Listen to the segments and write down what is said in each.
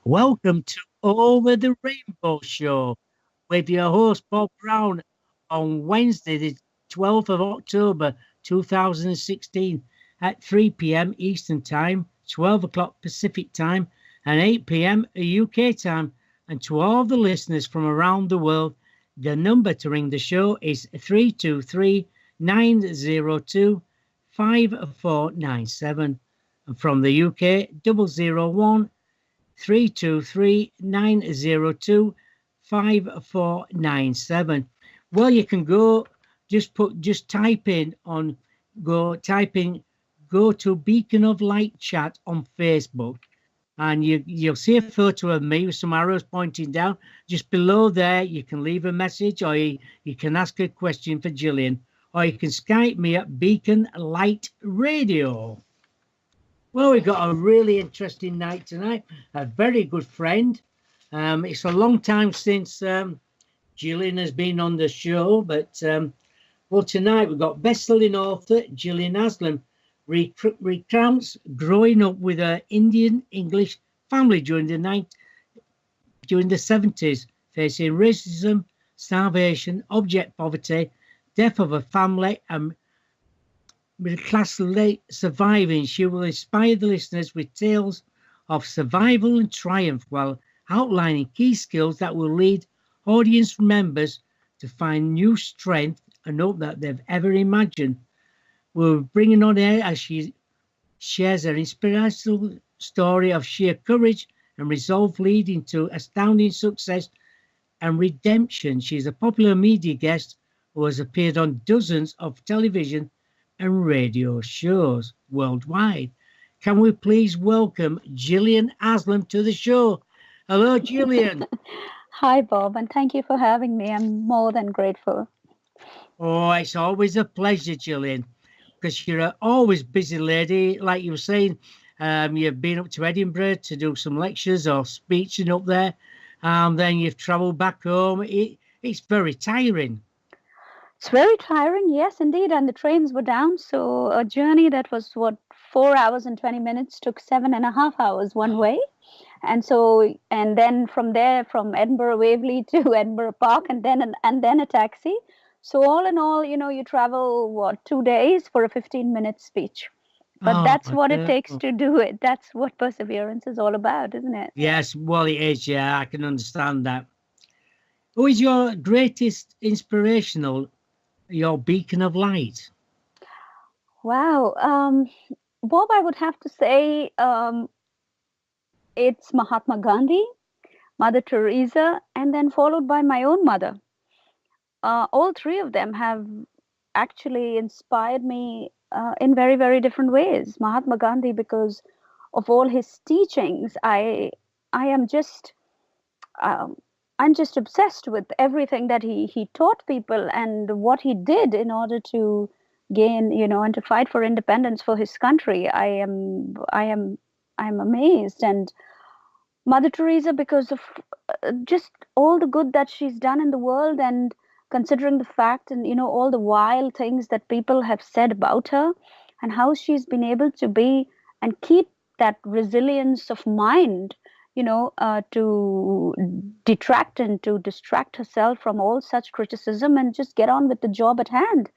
Welcome to Over the Rainbow Show with your host, Bob Brown, on Wednesday, the 12th of October 2016 at 3 p.m. Eastern Time, 12 o'clock Pacific Time, and 8 p.m. UK time. And to all the listeners from around the world, the number to ring the show is 323 902 5497. And from the UK, 001 323 902 5497. Well, you can just type in on, type in, go to Beacon of Light chat on Facebook, and you'll see a photo of me with some arrows pointing down. Just below there, you can leave a message, or you can ask a question for Jillian, or you can Skype me at Beacon Light Radio. Well, we've got a really interesting night tonight. A very good friend. It's a long time since Jillian has been on the show, but well, tonight we've got best-selling author Jillian Haslam recounts growing up with her Indian English family during the 70s, facing racism, starvation, abject poverty, death of a family, and middle class surviving. She will inspire the listeners with tales of survival and triumph while outlining key skills that will lead audience members to find new strength and hope that they've ever imagined. We're bringing on air as she shares her inspirational story of sheer courage and resolve leading to astounding success and redemption. She's a popular media guest who has appeared on dozens of television and radio shows worldwide. Can we please welcome Jillian Haslam to the show? Hello, Jillian. Hi, Bob, and thank you for having me. I'm more than grateful. Oh, it's always a pleasure, Jillian, because you're an always busy lady. Like you were saying, you've been up to Edinburgh to do some lectures or speeching up there, and then you've travelled back home. It's very tiring. It's very tiring, yes, indeed. And the trains were down. So a journey that was, 4 hours and 20 minutes took 7.5 hours one way. And then from there, from Edinburgh Waverley to Edinburgh Park, and then a taxi. So all in all, you travel, 2 days for a 15-minute speech. But that's what it takes to do it. That's what perseverance is all about, isn't it? Yes, well, it is. Yeah, I can understand that. Who is your greatest inspirational, your beacon of light? Wow. Bob, I would have to say it's Mahatma Gandhi, Mother Teresa, and then followed by my own mother. All three of them have actually inspired me in very, very different ways. Mahatma Gandhi, because of all his teachings, I'm just obsessed with everything that he taught people and what he did in order to gain, and to fight for independence for his country. I'm amazed. And Mother Teresa, because of just all the good that she's done in the world, and considering the fact and all the vile things that people have said about her, and how she's been able to be and keep that resilience of mind, to detract and to distract herself from all such criticism and just get on with the job at hand.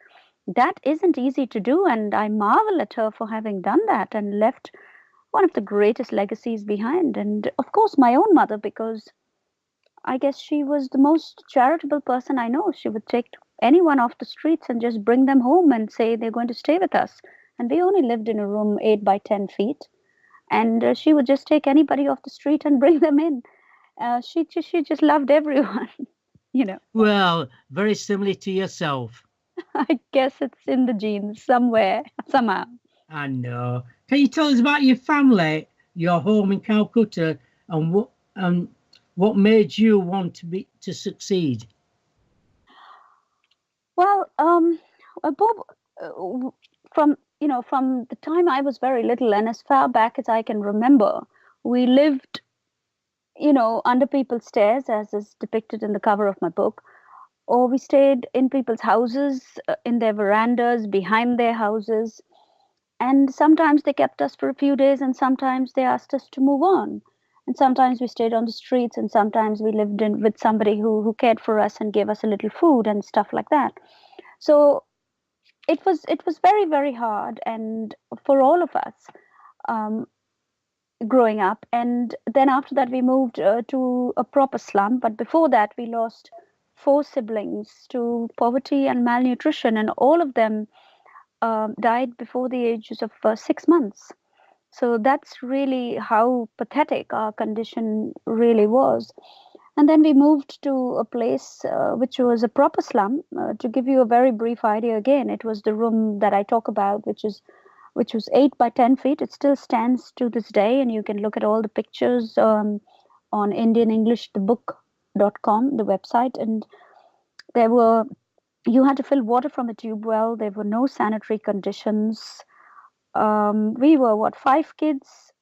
That isn't easy to do, and I marvel at her for having done that and left one of the greatest legacies behind. And of course, my own mother, because I guess she was the most charitable person I know. She would take anyone off the streets and just bring them home and say they're going to stay with us. And we only lived in a room 8 by 10 feet. And she would just take anybody off the street and bring them in. She just loved everyone, Well, very similar to yourself. I guess it's in the genes somewhere, somehow. I know. Can you tell us about your family, your home in Calcutta, and what made you want to succeed? Well, Bob, from the time I was very little and as far back as I can remember, we lived, under people's stairs, as is depicted in the cover of my book, or we stayed in people's houses, in their verandas, behind their houses. And sometimes they kept us for a few days, and sometimes they asked us to move on. And sometimes we stayed on the streets, and sometimes we lived in with somebody who cared for us and gave us a little food and stuff like that. So it was very, very hard, and for all of us, um, growing up. And then after that we moved to a proper slum, but before that we lost four siblings to poverty and malnutrition, and all of them died before the ages of 6 months. So that's really how pathetic our condition really was. And then we moved to a place which was a proper slum. To give you a very brief idea, again, it was the room that I talk about, which was 8 by 10 feet. It still stands to this day, and you can look at all the pictures on indianenglishthebook.com, the website. And there were you had to fill water from a tube well. There were no sanitary conditions. We were what, five kids,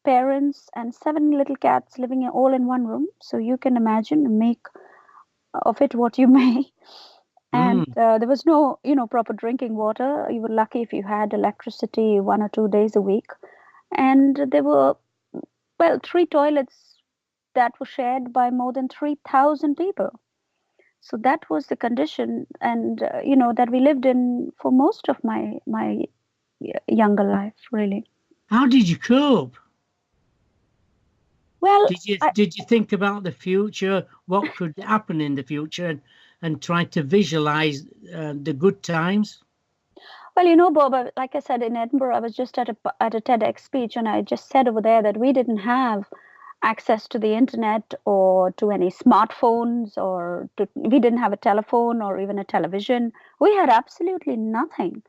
parents, and seven little cats living all in one room. So you can imagine and make of it what you may. And there was no, proper drinking water. You were lucky if you had electricity 1 or 2 days a week. And there were, well, 3 toilets that were shared by more than 3,000 people. So that was the condition, and that we lived in for most of my younger life, really. How did you cope? Well, did you think about the future, what could happen in the future, and try to visualize the good times? Well, Bob, like I said, in Edinburgh, I was just at a TEDx speech, and I just said over there that we didn't have access to the internet or to any smartphones, we didn't have a telephone or even a television. We had absolutely nothing.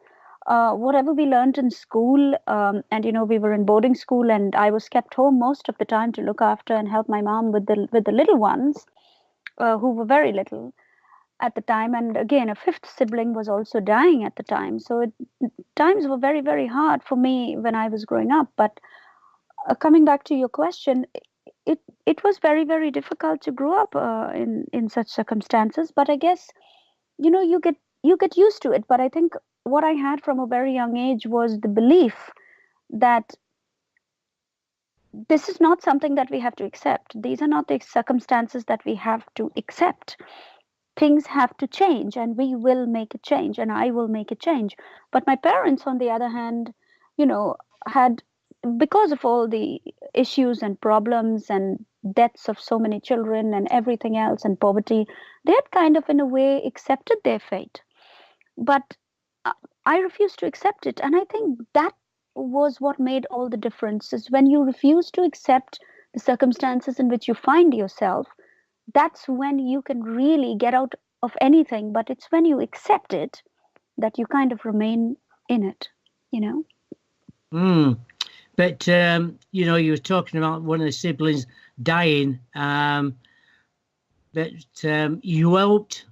Whatever we learned in school, and we were in boarding school, and I was kept home most of the time to look after and help my mom with the little ones, who were very little at the time. And again, a fifth sibling was also dying at the time. So times were very, very hard for me when I was growing up. But coming back to your question, it was very, very difficult to grow up in such circumstances. But I guess you get used to it. But I think what I had from a very young age was the belief that this is not something that we have to accept. These are not the circumstances that we have to accept. Things have to change, and we will make a change, and I will make a change. But my parents, on the other hand, had, because of all the issues and problems and deaths of so many children and everything else and poverty, they had kind of in a way accepted their fate. But I refused to accept it. And I think that was what made all the difference, is when you refuse to accept the circumstances in which you find yourself, that's when you can really get out of anything. But it's when you accept it that you kind of remain in it, But, you were talking about one of the siblings dying, but you helped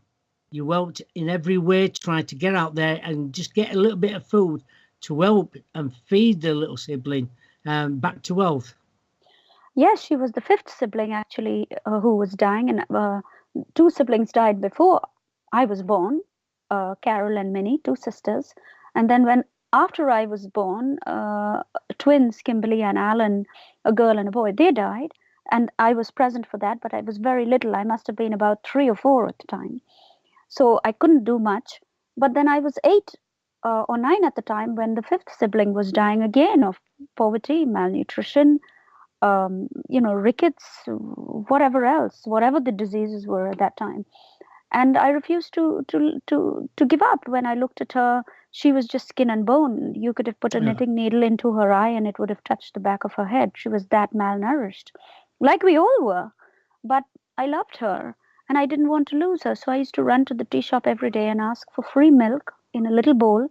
in every way, trying to get out there and just get a little bit of food to help and feed the little sibling back to health. Yes, she was the fifth sibling, actually, who was dying. And two siblings died before I was born, Carol and Minnie, two sisters. And then after I was born, twins, Kimberly and Alan, a girl and a boy, they died. And I was present for that, but I was very little. I must have been about 3 or 4 at the time. So I couldn't do much. But then I was 8 or 9 at the time when the fifth sibling was dying again of poverty, malnutrition, rickets, whatever the diseases were at that time. And I refused to give up. When I looked at her, she was just skin and bone. You could have put a knitting needle into her eye and it would have touched the back of her head. She was that malnourished, like we all were. But I loved her and I didn't want to lose her. So I used to run to the tea shop every day and ask for free milk in a little bowl. And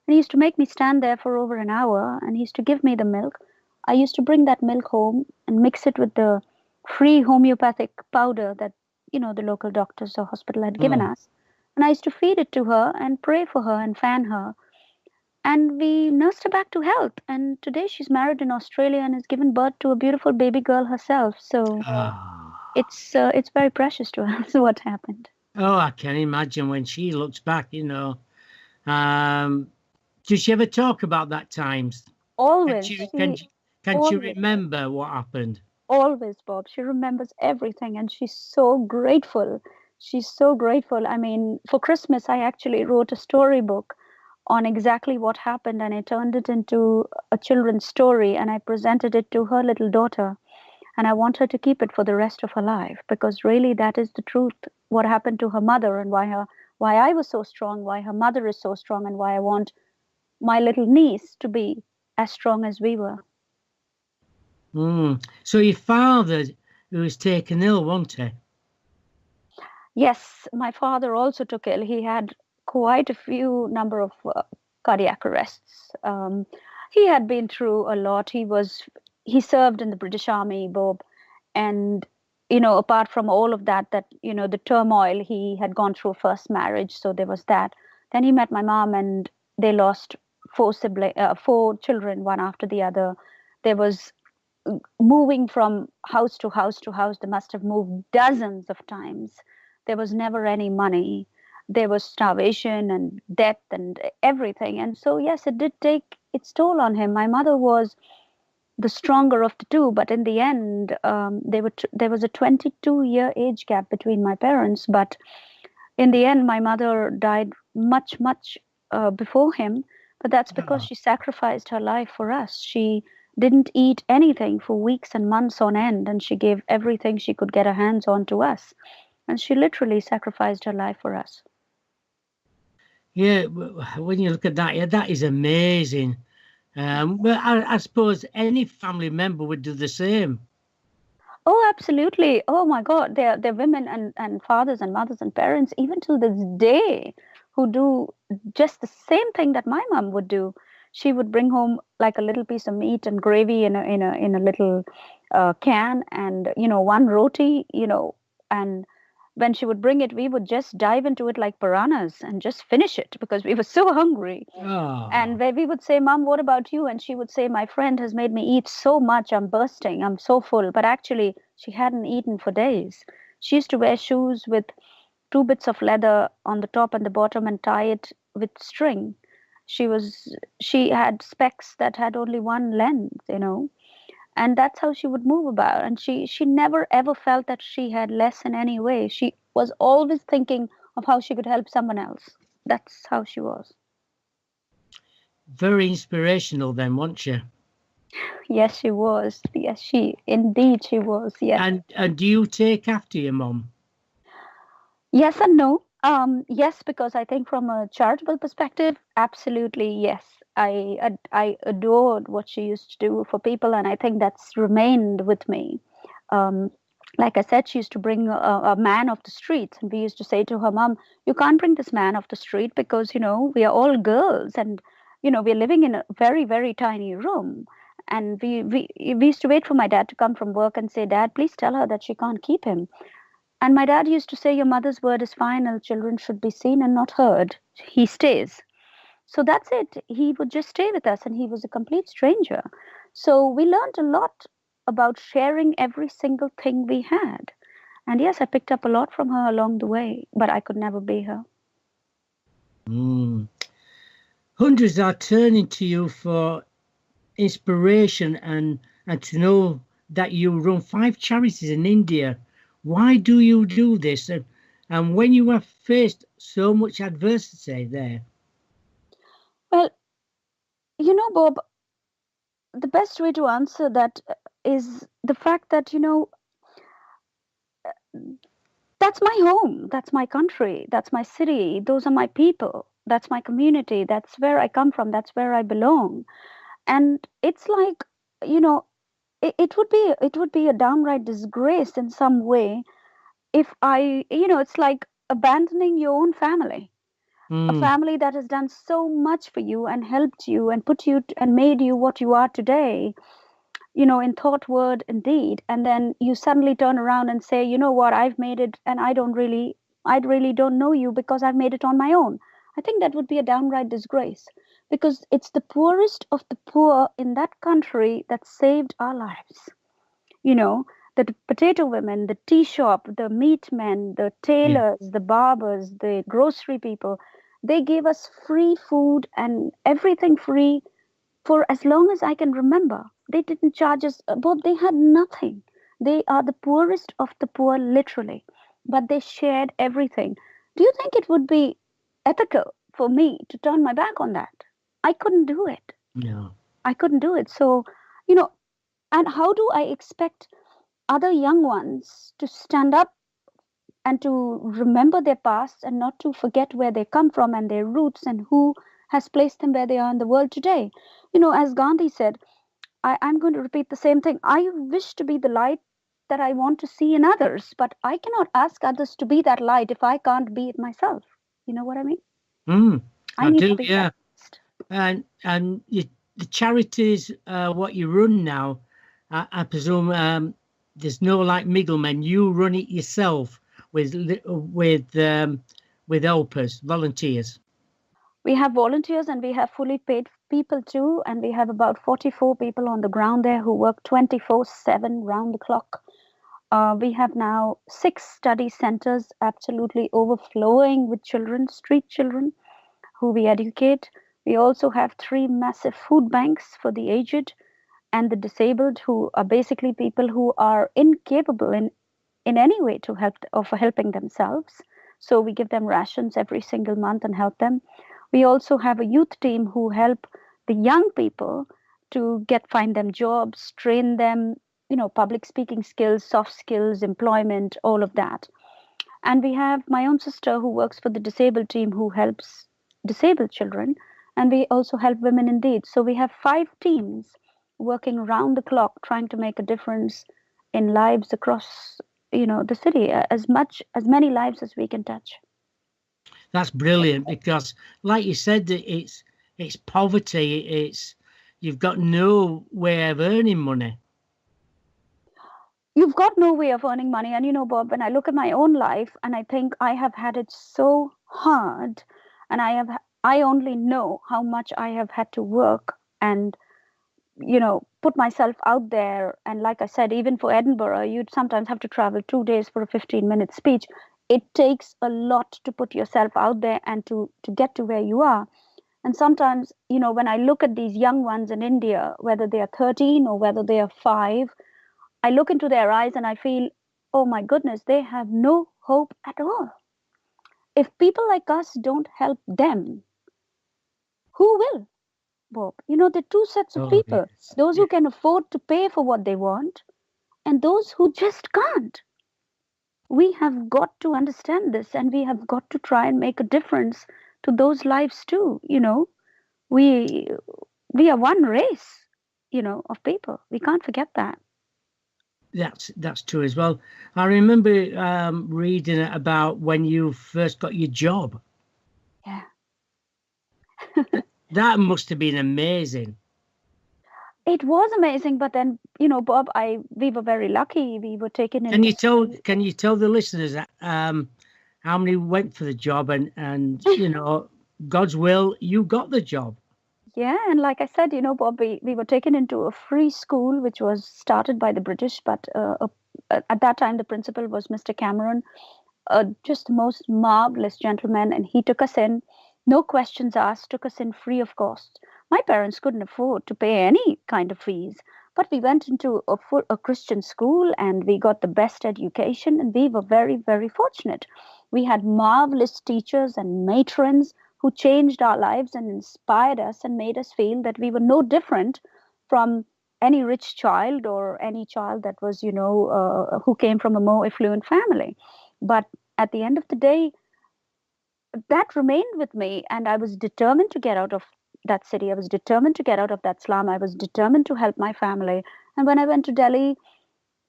he used to make me stand there for over an hour, and he used to give me the milk. I used to bring that milk home and mix it with the free homeopathic powder that, the local doctors or hospital had given us. And I used to feed it to her and pray for her and fan her. And we nursed her back to health. And today she's married in Australia and has given birth to a beautiful baby girl herself. So it's very precious to us what happened. Oh, I can imagine when she looks back, Did she ever talk about that times? Always. Can you remember what happened? Always, Bob. She remembers everything and she's so grateful. She's so grateful. I mean, for Christmas, I actually wrote a storybook on exactly what happened and I turned it into a children's story and I presented it to her little daughter. And I want her to keep it for the rest of her life because really that is the truth. What happened to her mother and why I was so strong, why her mother is so strong, and why I want my little niece to be as strong as we were. So your father, who was taken ill, wasn't he? Yes, my father also took ill. He had quite a few number of cardiac arrests. He had been through a lot. He served in the British Army, Bob, and apart from all of that, the turmoil, he had gone through a first marriage, so there was that. Then he met my mom, and they lost four children, one after the other. There was moving from house to house to house. They must have moved dozens of times. There was never any money. There was starvation and death and everything. And so, yes, it did take its toll on him. My mother was the stronger of the two, but in the end, there was a 22-year age gap between my parents. But in the end, my mother died much, much before him. But that's because she sacrificed her life for us. She didn't eat anything for weeks and months on end, and she gave everything she could get her hands on to us. And she literally sacrificed her life for us. Yeah, when you look at that, yeah, that is amazing. But I suppose any family member would do the same. Oh, absolutely. Oh my God. There are women and fathers and mothers and parents, even till this day, who do just the same thing that my mom would do. She would bring home like a little piece of meat and gravy in a little can, and one roti, and when she would bring it, we would just dive into it like piranhas and just finish it because we were so hungry. And Oh, where we would say, Mom, what about you? And she would say, my friend has made me eat so much, I'm bursting, I'm so full. But actually, she hadn't eaten for days. She used to wear shoes with two bits of leather on the top and the bottom and tie it with string. She had specs that had only one lens. And that's how she would move about. And she never ever felt that she had less in any way. She was always thinking of how she could help someone else. That's how she was. very inspirational then, wasn't she? Yes, she was. Yes, she was. Yes. And do you take after your mum? Yes and no. Yes, because I think from a charitable perspective, absolutely yes. I adored what she used to do for people, and I think that's remained with me. Um, like I said, she used to bring a man off the streets, and we used to say to her, Mom, you can't bring this man off the street because we are all girls, and we're living in a very very tiny room. And we used to wait for my dad to come from work and say, Dad, please tell her that she can't keep him. And my dad used to say, your mother's word is final. Children should be seen and not heard. He stays. So that's it. He would just stay with us, and he was a complete stranger. So we learned a lot about sharing every single thing we had. And yes, I picked up a lot from her along the way, but I could never be her. Mm. Hundreds are turning to you for inspiration and to know that you run 5 charities in India. Why do you do this? And when you have faced so much adversity there? Well, Bob, the best way to answer that is the fact that, that's my home, that's my country, that's my city, those are my people, that's my community, that's where I come from, that's where I belong. And it's like, you know, it would be a downright disgrace in some way if it's like abandoning your own family, a Mm. family that has done so much for you and helped you and put you and made you what you are today, in thought, word, and deed. And then you suddenly turn around and say, you know what, I've made it, and I really don't know you because I've made it on my own. I think that would be a downright disgrace because it's the poorest of the poor in that country that saved our lives. You know, the potato women, the tea shop, the meat men, the Yeah. tailors, the barbers, the grocery people, they gave us free food and everything free for as long as I can remember. They didn't charge us, Bob, they had nothing. They are the poorest of the poor, literally, but they shared everything. Do you think it would be ethical for me to turn my back on that? I couldn't do it. No. I couldn't do it. So, you know, and how do I expect other young ones to stand up and to remember their past and not to forget where they come from and their roots and who has placed them where they are in the world today? As Gandhi said, I'm going to repeat the same thing. I wish to be the light that I want to see in others, but I cannot ask others to be that light if I can't be it myself. You know what I mean? I I need to do, be yeah. that. And the charities what you run now, I presume there's no like middlemen. You run it yourself with helpers, volunteers. We have volunteers and we have fully paid people too, and we have about 44 people on the ground there who work 24/7 round the clock. We have now 6 study centers absolutely overflowing with children, street children, who we educate. We also have 3 massive food banks for the aged and the disabled, who are basically people who are incapable in any way to help or for helping themselves. So we give them rations every single month and help them. We also have a youth team who help the young people to find them jobs, train them, public speaking skills, soft skills, employment, all of that. And we have my own sister who works for the disabled team who helps disabled children. And we also help women in need. So we have 5 teams working round the clock trying to make a difference in lives across the city, as many lives as we can touch. That's brilliant because, like you said, it's poverty. You've got no way of earning money. You've got no way of earning money. And Bob, when I look at my own life and I think I have had it so hard, and I only know how much I have had to work and put myself out there. And like I said, even for Edinburgh, you'd sometimes have to travel 2 days for a 15-minute speech. It takes a lot to put yourself out there and to get to where you are. And sometimes, when I look at these young ones in India, whether they are 13 or whether they are 5, I look into their eyes and I feel, oh my goodness, they have no hope at all. If people like us don't help them, who will? Bob, there are 2 sets of Oh, people: yes. those Yeah. who can afford to pay for what they want and those who just can't. We have got to understand this, and we have got to try and make a difference to those lives too. We we are one race, of people. We can't forget that. That's true as well. I remember reading about when you first got your job. Yeah. That must have been amazing. It was amazing, but then, Bob, we were very lucky. We were taken Can into. you tell the listeners that, how many went for the job and God's will, you got the job. Yeah, and like I said, Bob, we were taken into a free school which was started by the British, but at that time the principal was Mr. Cameron, just the most marvelous gentleman, and he took us in, no questions asked, took us in free of cost. My parents couldn't afford to pay any kind of fees, but we went into a Christian school and we got the best education, and we were very, very fortunate. We had marvelous teachers and matrons who changed our lives and inspired us and made us feel that we were no different from any rich child or any child that was, who came from a more affluent family. But at the end of the day, that remained with me, and I was determined to get out of that city. I was determined to get out of that slum. I was determined to help my family. And when I went to Delhi,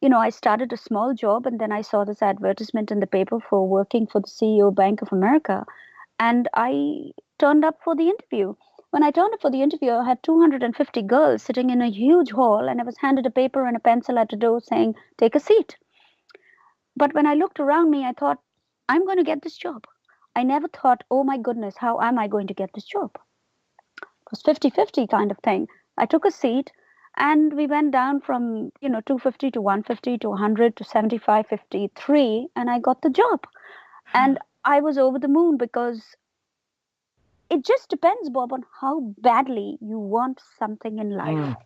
I started a small job, and then I saw this advertisement in the paper for working for the CEO of Bank of America, and I turned up for the interview. When I turned up for the interview, I had 250 girls sitting in a huge hall, and I was handed a paper and a pencil at the door saying, "Take a seat." But when I looked around me, I thought, I'm going to get this job. I never thought, oh my goodness, how am I going to get this job? It was 50-50 kind of thing. I took a seat and we went down from, 250 to 150 to 100 to 75, 53, and I got the job. And I was over the moon because it just depends, Bob, on how badly you want something in life. Mm.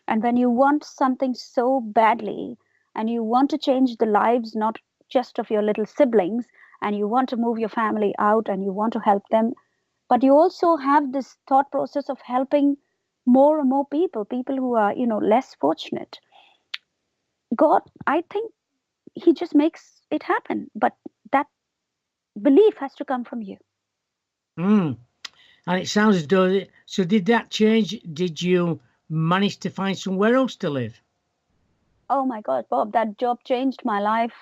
And when you want something so badly, and you want to change the lives not just of your little siblings, and you want to move your family out and you want to help them, but you also have this thought process of helping more and more people who are, less fortunate. God, I think he just makes it happen, but that belief has to come from you. Mm. And it sounds as though, so did that change? Did you manage to find somewhere else to live? Oh my God, Bob, that job changed my life.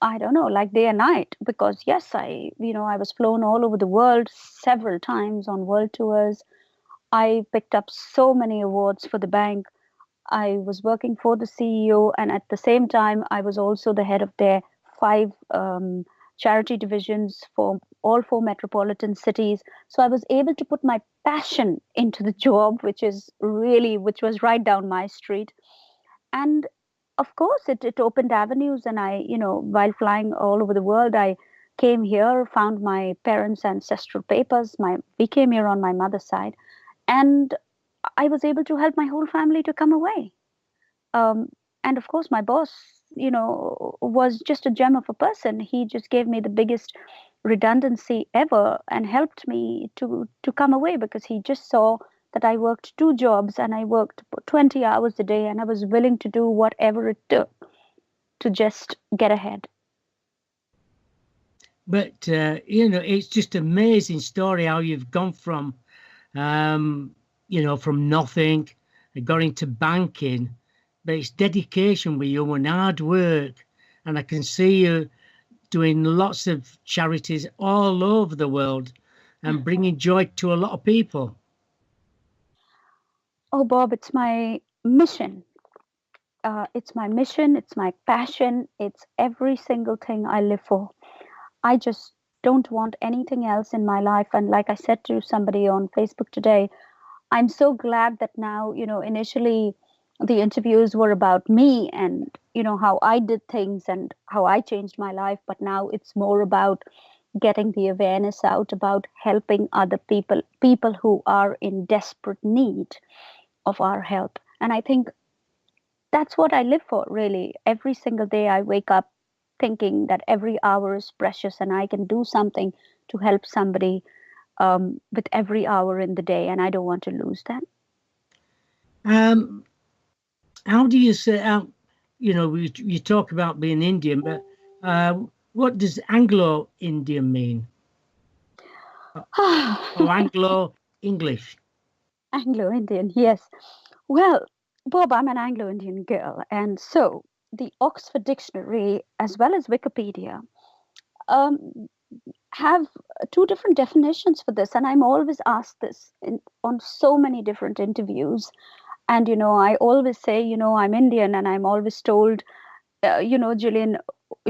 I don't know, like day and night, because yes, I was flown all over the world several times on world tours. I picked up so many awards for the bank. I was working for the CEO, and at the same time, I was also the head of their five charity divisions for all four metropolitan cities. So I was able to put my passion into the job, which was right down my street. And of course, it opened avenues. And while flying all over the world, I came here, found my parents' ancestral papers. We came here on my mother's side, and I was able to help my whole family to come away. Um, and of course, my boss, was just a gem of a person. He just gave me the biggest redundancy ever and helped me to come away, because he just saw that I worked two jobs and I worked 20 hours a day, and I was willing to do whatever it took to just get ahead. But it's just amazing story how you've gone from, from nothing, got into banking, but it's dedication with you and hard work, and I can see you doing lots of charities all over the world and bringing joy to a lot of people. Oh, Bob, it's my mission. It's my mission. It's my passion. It's every single thing I live for. I just don't want anything else in my life. And like I said to somebody on Facebook today, I'm so glad that now, initially the interviews were about me and, how I did things and how I changed my life. But now it's more about getting the awareness out about helping other people who are in desperate need of our help. And I think that's what I live for, really. Every single day I wake up thinking that every hour is precious and I can do something to help somebody with every hour in the day, and I don't want to lose that. Um, how do you say, you talk about being Indian, but what does Anglo-Indian mean? Or Anglo-English? Anglo-Indian, yes. Well, Bob, I'm an Anglo-Indian girl, and so the Oxford Dictionary as well as Wikipedia um, have two different definitions for this, and I'm always asked this on so many different interviews. And I always say, I'm Indian, and I'm always told, Jillian,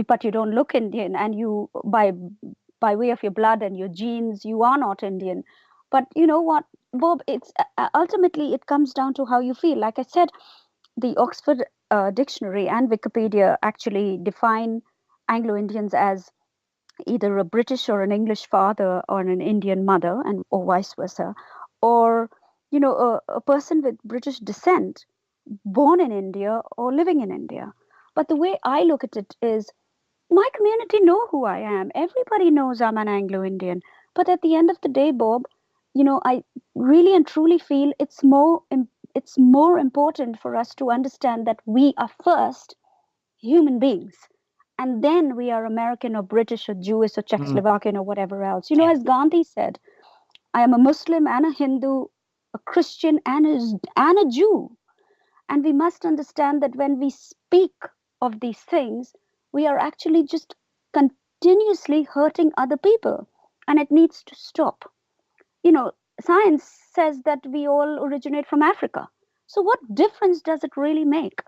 but you don't look Indian, and you by way of your blood and your genes, you are not Indian. But you know what, Bob? It's ultimately it comes down to how you feel. Like I said, the Oxford Dictionary and Wikipedia actually define Anglo-Indians as either a British or an English father or an Indian mother, and or vice versa, or a person with British descent, born in India or living in India. But the way I look at it is, my community know who I am. Everybody knows I'm an Anglo-Indian. But at the end of the day, Bob, I really and truly feel it's more important for us to understand that we are first human beings, and then we are American or British or Jewish or Mm. Czechoslovakian or whatever else. As Gandhi said, I am a Muslim and a Hindu, a Christian and a Jew. And we must understand that when we speak of these things, we are actually just continuously hurting other people. And it needs to stop. Science says that we all originate from Africa. So, what difference does it really make?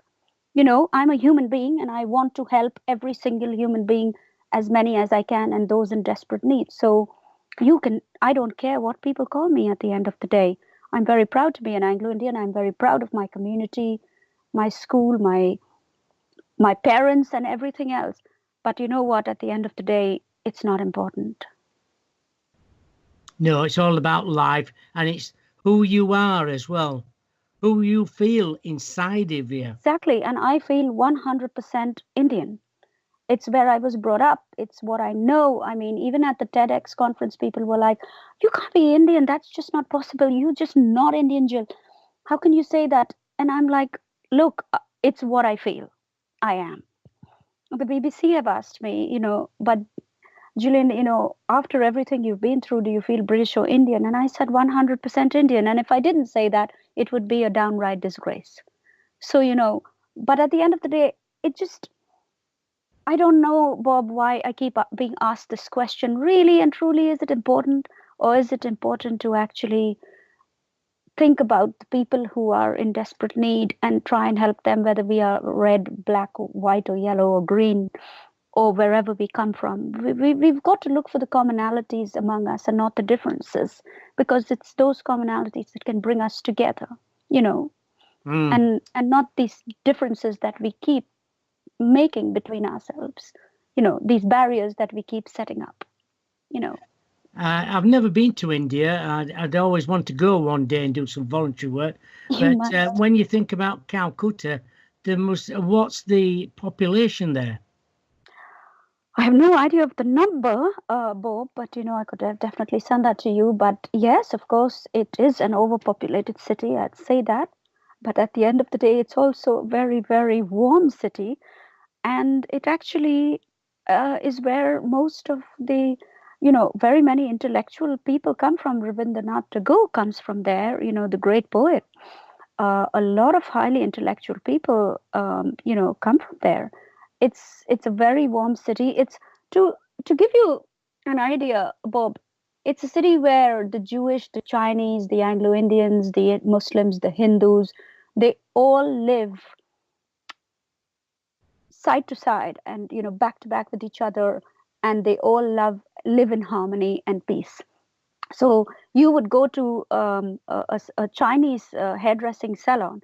I'm a human being and I want to help every single human being, as many as I can, and those in desperate need. So, I don't care what people call me at the end of the day. I'm very proud to be an Anglo Indian. I'm very proud of my community, my school, my parents, and everything else. But you know what? At the end of the day, it's not important. No, it's all about life, and it's who you are as well. who you feel inside of you. Exactly. And I feel 100% Indian. It's where I was brought up. It's what I know. I mean, even at the TEDx conference, people were like, "You can't be Indian. That's just not possible. You're just not Indian, Jill. How can you say that?" And I'm like, "Look, it's what I feel. I am." The BBC have asked me, but Jillian, after everything you've been through, do you feel British or Indian? And I said 100% Indian. And if I didn't say that, it would be a downright disgrace. So, but at the end of the day, it just, I don't know, Bob, why I keep being asked this question. Really and truly, is it important? Or is it important to actually think about the people who are in desperate need and try and help them, whether we are red, black, white, or yellow, or green, or wherever we come from? We've got to look for the commonalities among us and not the differences, because it's those commonalities that can bring us together, Mm. and not these differences that we keep making between ourselves, these barriers that we keep setting up, you know. I've never been to India. I'd always want to go one day and do some voluntary work. You But must. when you think about Calcutta, what's the population there? I have no idea of the number, Bob, but I could have definitely send that to you. But yes, of course, it is an overpopulated city. I'd say that. But at the end of the day, it's also a very, very warm city, and it actually is where most of the, very many intellectual people come from. Rabindranath Tagore comes from there. The great poet. A lot of highly intellectual people, come from there. It's a very warm city. It's to to give you an idea, Bob. It's a city where the Jewish, the Chinese, the Anglo Indians, the Muslims, the Hindus, they all live side to side and back to back with each other, and they all live in harmony and peace. So you would go to a Chinese hairdressing salon,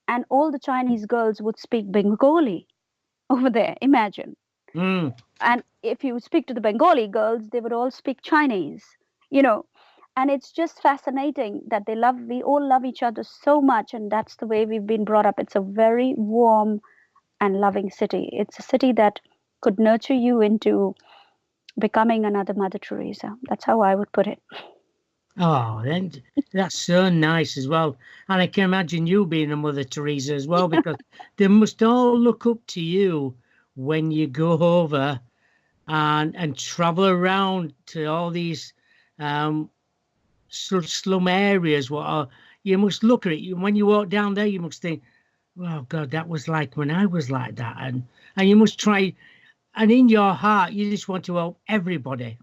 and all the Chinese girls would speak Bengali over there. Imagine. Mm. And if you speak to the Bengali girls, they would all speak Chinese, you know. And it's just fascinating that we all love each other so much. And that's the way we've been brought up. It's a very warm and loving city. It's a city that could nurture you into becoming another Mother Teresa. That's how I would put it. Oh, then that's so nice as well. And I can imagine you being a Mother Teresa as well, because they must all look up to you when you go over and travel around to all these um, sort of slum areas. You must look at it when you walk down there. You must think, "Oh God, that was like when I was like that," and you must try. And in your heart, you just want to help everybody.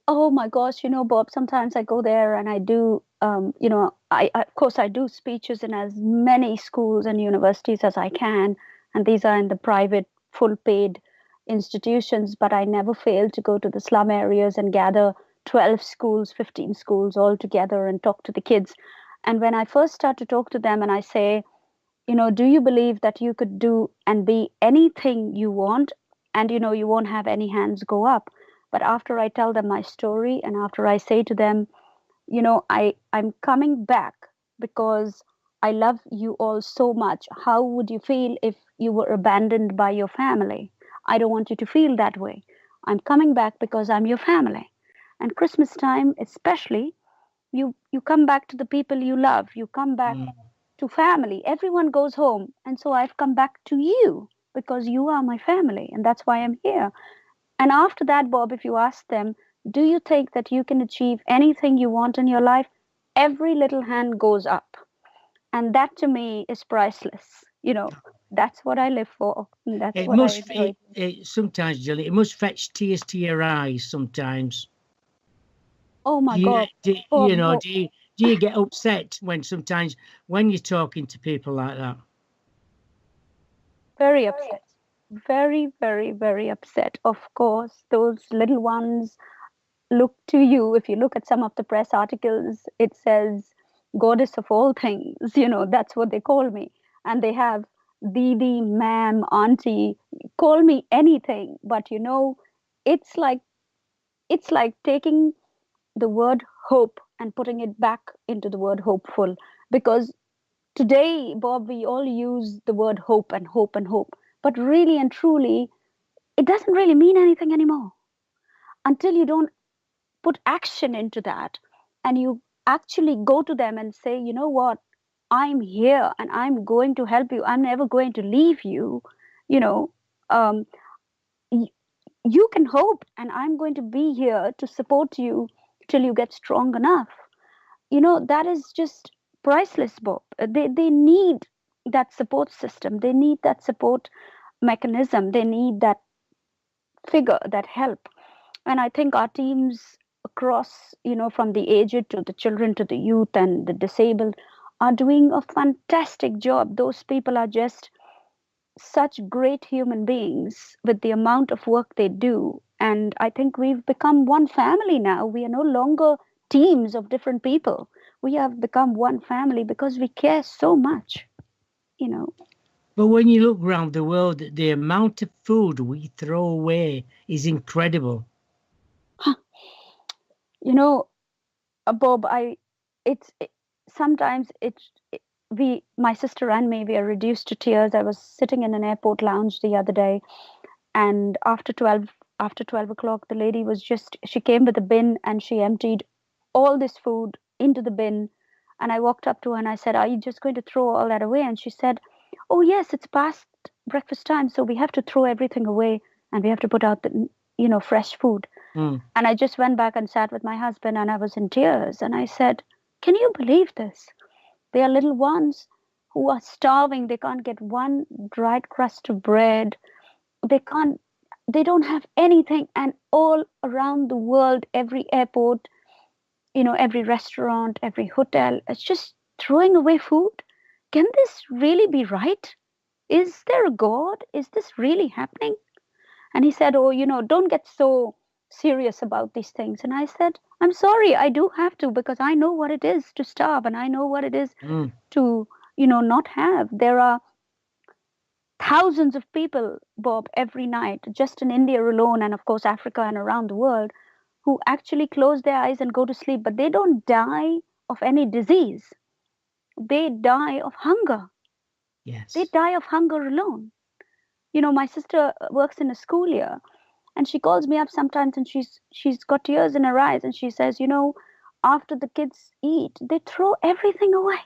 Oh my gosh, Bob, sometimes I go there and I do, of course, I do speeches in as many schools and universities as I can. And these are in the private, full paid institutions, but I never fail to go to the slum areas and gather 12 schools, 15 schools all together and talk to the kids. And when I first start to talk to them and I say, do you believe that you could do and be anything you want, and you won't have any hands go up? But after I tell them my story, and after I say to them, I'm coming back because I love you all so much. How would you feel if you were abandoned by your family? I don't want you to feel that way. I'm coming back because I'm your family. And Christmas time especially, you come back to the people you love. You come back Mm. to family. Everyone goes home. And so I've come back to you because you are my family. And that's why I'm here. And after that, Bob, if you ask them, do you think that you can achieve anything you want in your life? Every little hand goes up. And that to me is priceless. That's what I live for. And that's It what I must. enjoy. It sometimes, Julie. It must fetch tears to your eyes sometimes. Oh my God. Bob, Bob, Do you get upset when sometimes when you're talking to people like that? very upset. Very, very, very upset. Of course, those little ones look to you. If you look at some of the press articles, it says goddess of all things. That's what they call me. And they have Didi, ma'am, auntie, call me anything. But it's like taking the word hope and putting it back into the word hopeful, because Today, Bob, we all use the word hope and hope and hope, but really and truly, it doesn't really mean anything anymore until you don't put action into that and you actually go to them and say, you know what, I'm here and I'm going to help you. I'm never going to leave you. You know, um, y- you can hope, and I'm going to be here to support you till you get strong enough. That is just priceless, Bob. They need that support system. They need that support mechanism. They need that figure, that help. And I think our teams across, from the aged to the children to the youth and the disabled are doing a fantastic job. Those people are just such great human beings with the amount of work they do. And I think we've become one family now. We are no longer teams of different people. We have become one family because we care so much, you know. But when you look around the world, the amount of food we throw away is incredible. Huh. You know, Bob, it's it, sometimes my sister and me, we are reduced to tears. I was sitting in an airport lounge the other day, and after 12 o'clock, the lady she came with a bin and she emptied all this food into the bin. And I walked up to her and I said, are you just going to throw all that away? And she said, oh yes, it's past breakfast time, so we have to throw everything away and we have to put out the fresh food. Mm. And I just went back and sat with my husband and I was in tears. And I said, can you believe this? They are little ones who are starving. They can't get one dried crust of bread. They don't have anything. And all around the world, every airport, every restaurant, every hotel, it's just throwing away food. Can this really be right? Is there a God? Is this really happening? And he said, oh, don't get so serious about these things. And I said, I'm sorry, I do have to, because I know what it is to starve and I know what it is Mm. to, not have. There are thousands of people, Bob, every night, just in India alone, and of course, Africa and around the world, who actually close their eyes and go to sleep, but they don't die of any disease. They die of hunger. They Yes. die of hunger alone. My sister works in a school here, and she calls me up sometimes and she's got tears in her eyes and she says, after the kids eat, they throw everything away.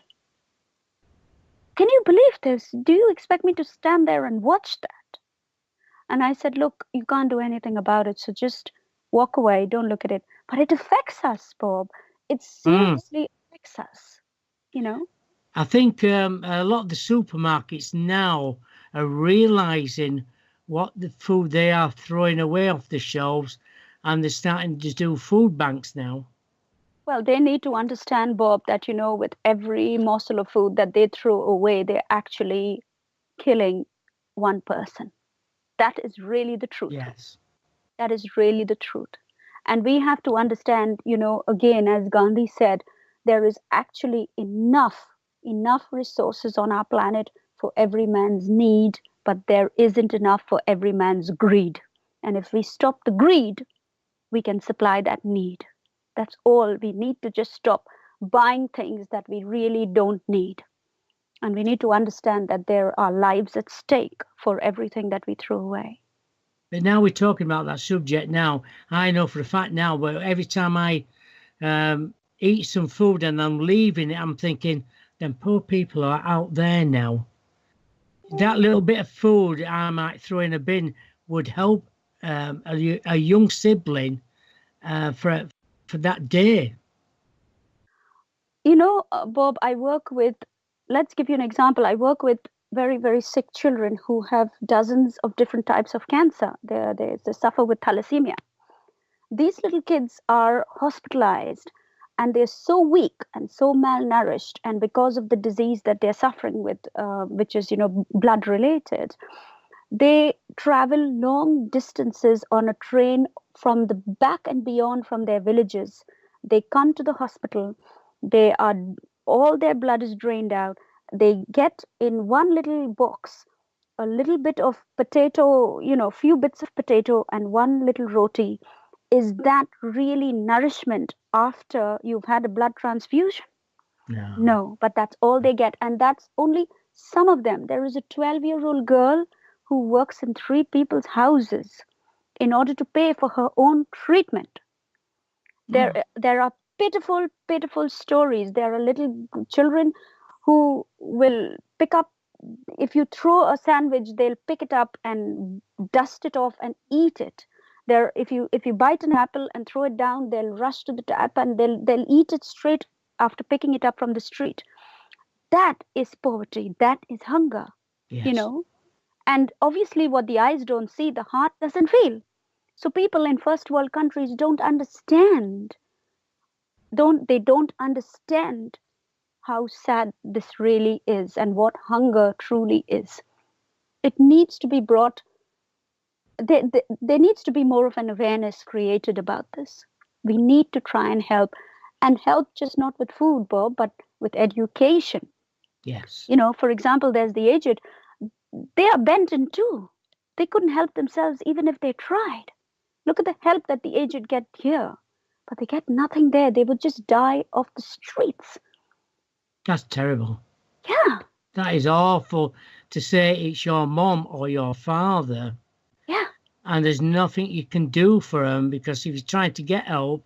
Can you believe this? Do you expect me to stand there and watch that? And I said, look, you can't do anything about it, so just walk away, don't look at it. But it affects us, Bob. It Mm. seriously affects us, you know. I think a lot of the supermarkets now are realizing what the food they are throwing away off the shelves, and they're starting to do food banks now. Well, they need to understand, Bob, that, with every morsel of food that they throw away, they're actually killing one person. That is really the truth. Yes. That is really the truth. And we have to understand, again, as Gandhi said, there is actually enough resources on our planet for every man's need, but there isn't enough for every man's greed. And if we stop the greed, we can supply that need. That's all. We need to just stop buying things that we really don't need. And we need to understand that there are lives at stake for everything that we throw away. But now we're talking about that subject now. I know for a fact now, but every time I eat some food and I'm leaving it, I'm thinking, them poor people are out there now. That little bit of food I might throw in a bin would help a young sibling for that day. Bob, let's give you an example. I work with very, very sick children who have dozens of different types of cancer. They suffer with thalassemia. These little kids are hospitalized and they're so weak and so malnourished. And because of the disease that they're suffering with, which is, blood related, they travel long distances on a train from the back and beyond from their villages. They come to the hospital. They are All their blood is drained out. They get in one little box a little bit of potato, few bits of potato and one little roti. Is that really nourishment after you've had a blood transfusion? No. No, but that's all they get. And that's only some of them. There is a 12-year-old girl who works in three people's houses in order to pay for her own treatment. There are pitiful, pitiful stories. There are little children who will pick up, if you throw a sandwich, they'll pick it up and dust it off and eat it. There, if you bite an apple and throw it down, they'll rush to the tap and they'll eat it straight after picking it up from the street. That is poverty. That is hunger. You Yes. know. And obviously, what the eyes don't see, the heart doesn't feel. So people in first world countries don't understand. Don't understand how sad this really is and what hunger truly is. It needs to be brought. There needs to be more of an awareness created about this. We need to try and help just not with food, Bob, but with education. Yes. For example, there's the aged. They are bent in two. They couldn't help themselves even if they tried. Look at the help that the aged get here, but they get nothing there. They would just die off the streets. That's terrible. Yeah. That is awful to say it's your mom or your father. Yeah. And there's nothing you can do for them, because if you're trying to get help,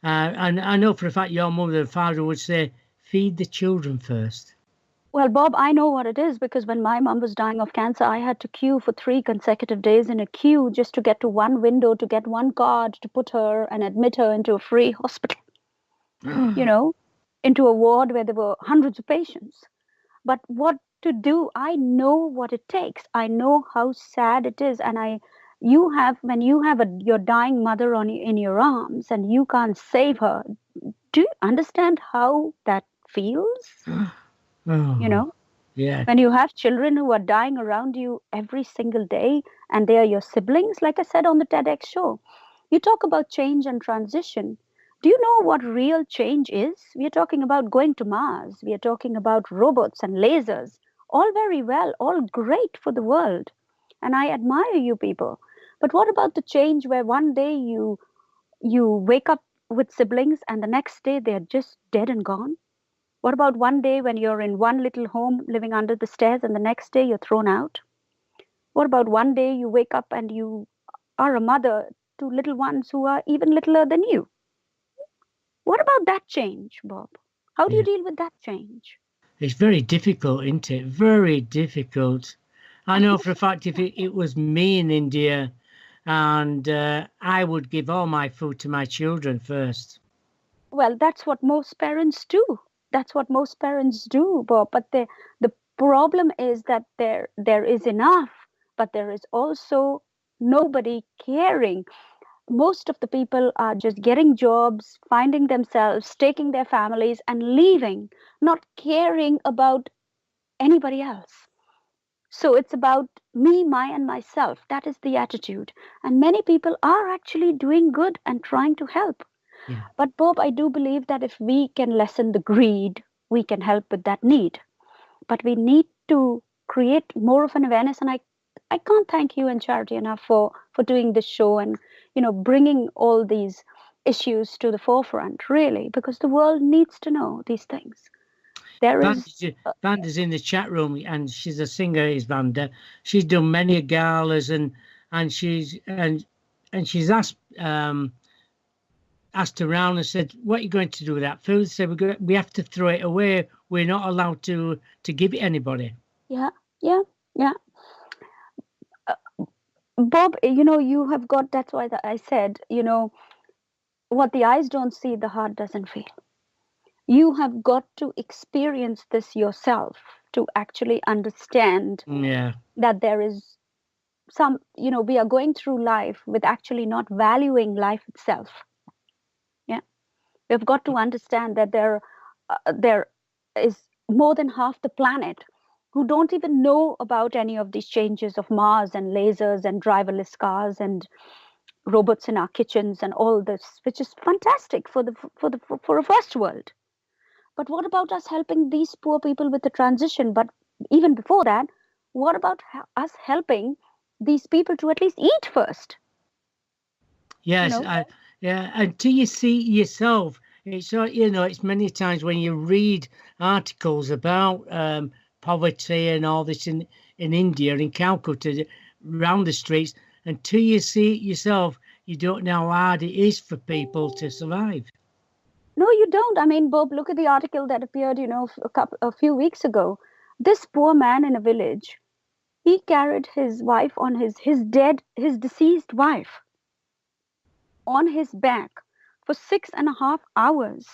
and I know for a fact your mother and father would say, feed the children first. Well, Bob, I know what it is, because when my mom was dying of cancer, I had to queue for 3 consecutive days in a queue just to get to one window, to get one card to put her and admit her into a free hospital, into a ward where there were hundreds of patients. But what to do? I know what it takes. I know how sad it is. And when you have your dying mother in your arms and you can't save her, do you understand how that feels? Oh, yeah. When you have children who are dying around you every single day and they are your siblings, like I said on the TEDx show, you talk about change and transition. Do you know what real change is? We are talking about going to Mars. We are talking about robots and lasers. All very well, all great for the world. And I admire you people. But what about the change where one day you wake up with siblings and the next day they're just dead and gone? What about one day when you're in one little home living under the stairs and the next day you're thrown out? What about one day you wake up and you are a mother to little ones who are even littler than you? What about that change, Bob? How do you Yeah. deal with that change? It's very difficult, isn't it? Very difficult. I know for a fact if it was me in India, and I would give all my food to my children first. Well, that's what most parents do. That's what most parents do, Bob. But the problem is that there is enough, but there is also nobody caring. Most of the people are just getting jobs, finding themselves, taking their families, and leaving, not caring about anybody else. So it's about me, my, and myself. That is the attitude. And many people are actually doing good and trying to help. Yeah. But Bob, I do believe that if we can lessen the greed, we can help with that need. But we need to create more of an awareness. And I can't thank you and Charity enough for doing this show and bringing all these issues to the forefront, really, because the world needs to know these things. There is Vanda's in the chat room, and she's a singer, is Vanda. She's done many galas, and she's asked around and said, "What are you going to do with that food?" They said, "We have to throw it away. We're not allowed to give it anybody." Yeah. Bob, you have got. That's why I said, what the eyes don't see, the heart doesn't feel. You have got to experience this yourself to actually understand that there is some, we are going through life with actually not valuing life itself. Yeah. We've got to understand that there is more than half the planet who don't even know about any of these changes of Mars and lasers and driverless cars and robots in our kitchens and all this, which is fantastic for a first world. But what about us helping these poor people with the transition? But even before that, what about us helping these people to at least eat first? Yes, until you see yourself It's you know, it's many times when you read articles about poverty and all this in India, in Calcutta, around the streets, until you see it yourself, you don't know how hard it is for people to survive. No, you don't. I mean, Bob, look at the article that appeared, a few weeks ago. This poor man in a village, he carried his wife on his deceased wife on his back for 6.5 hours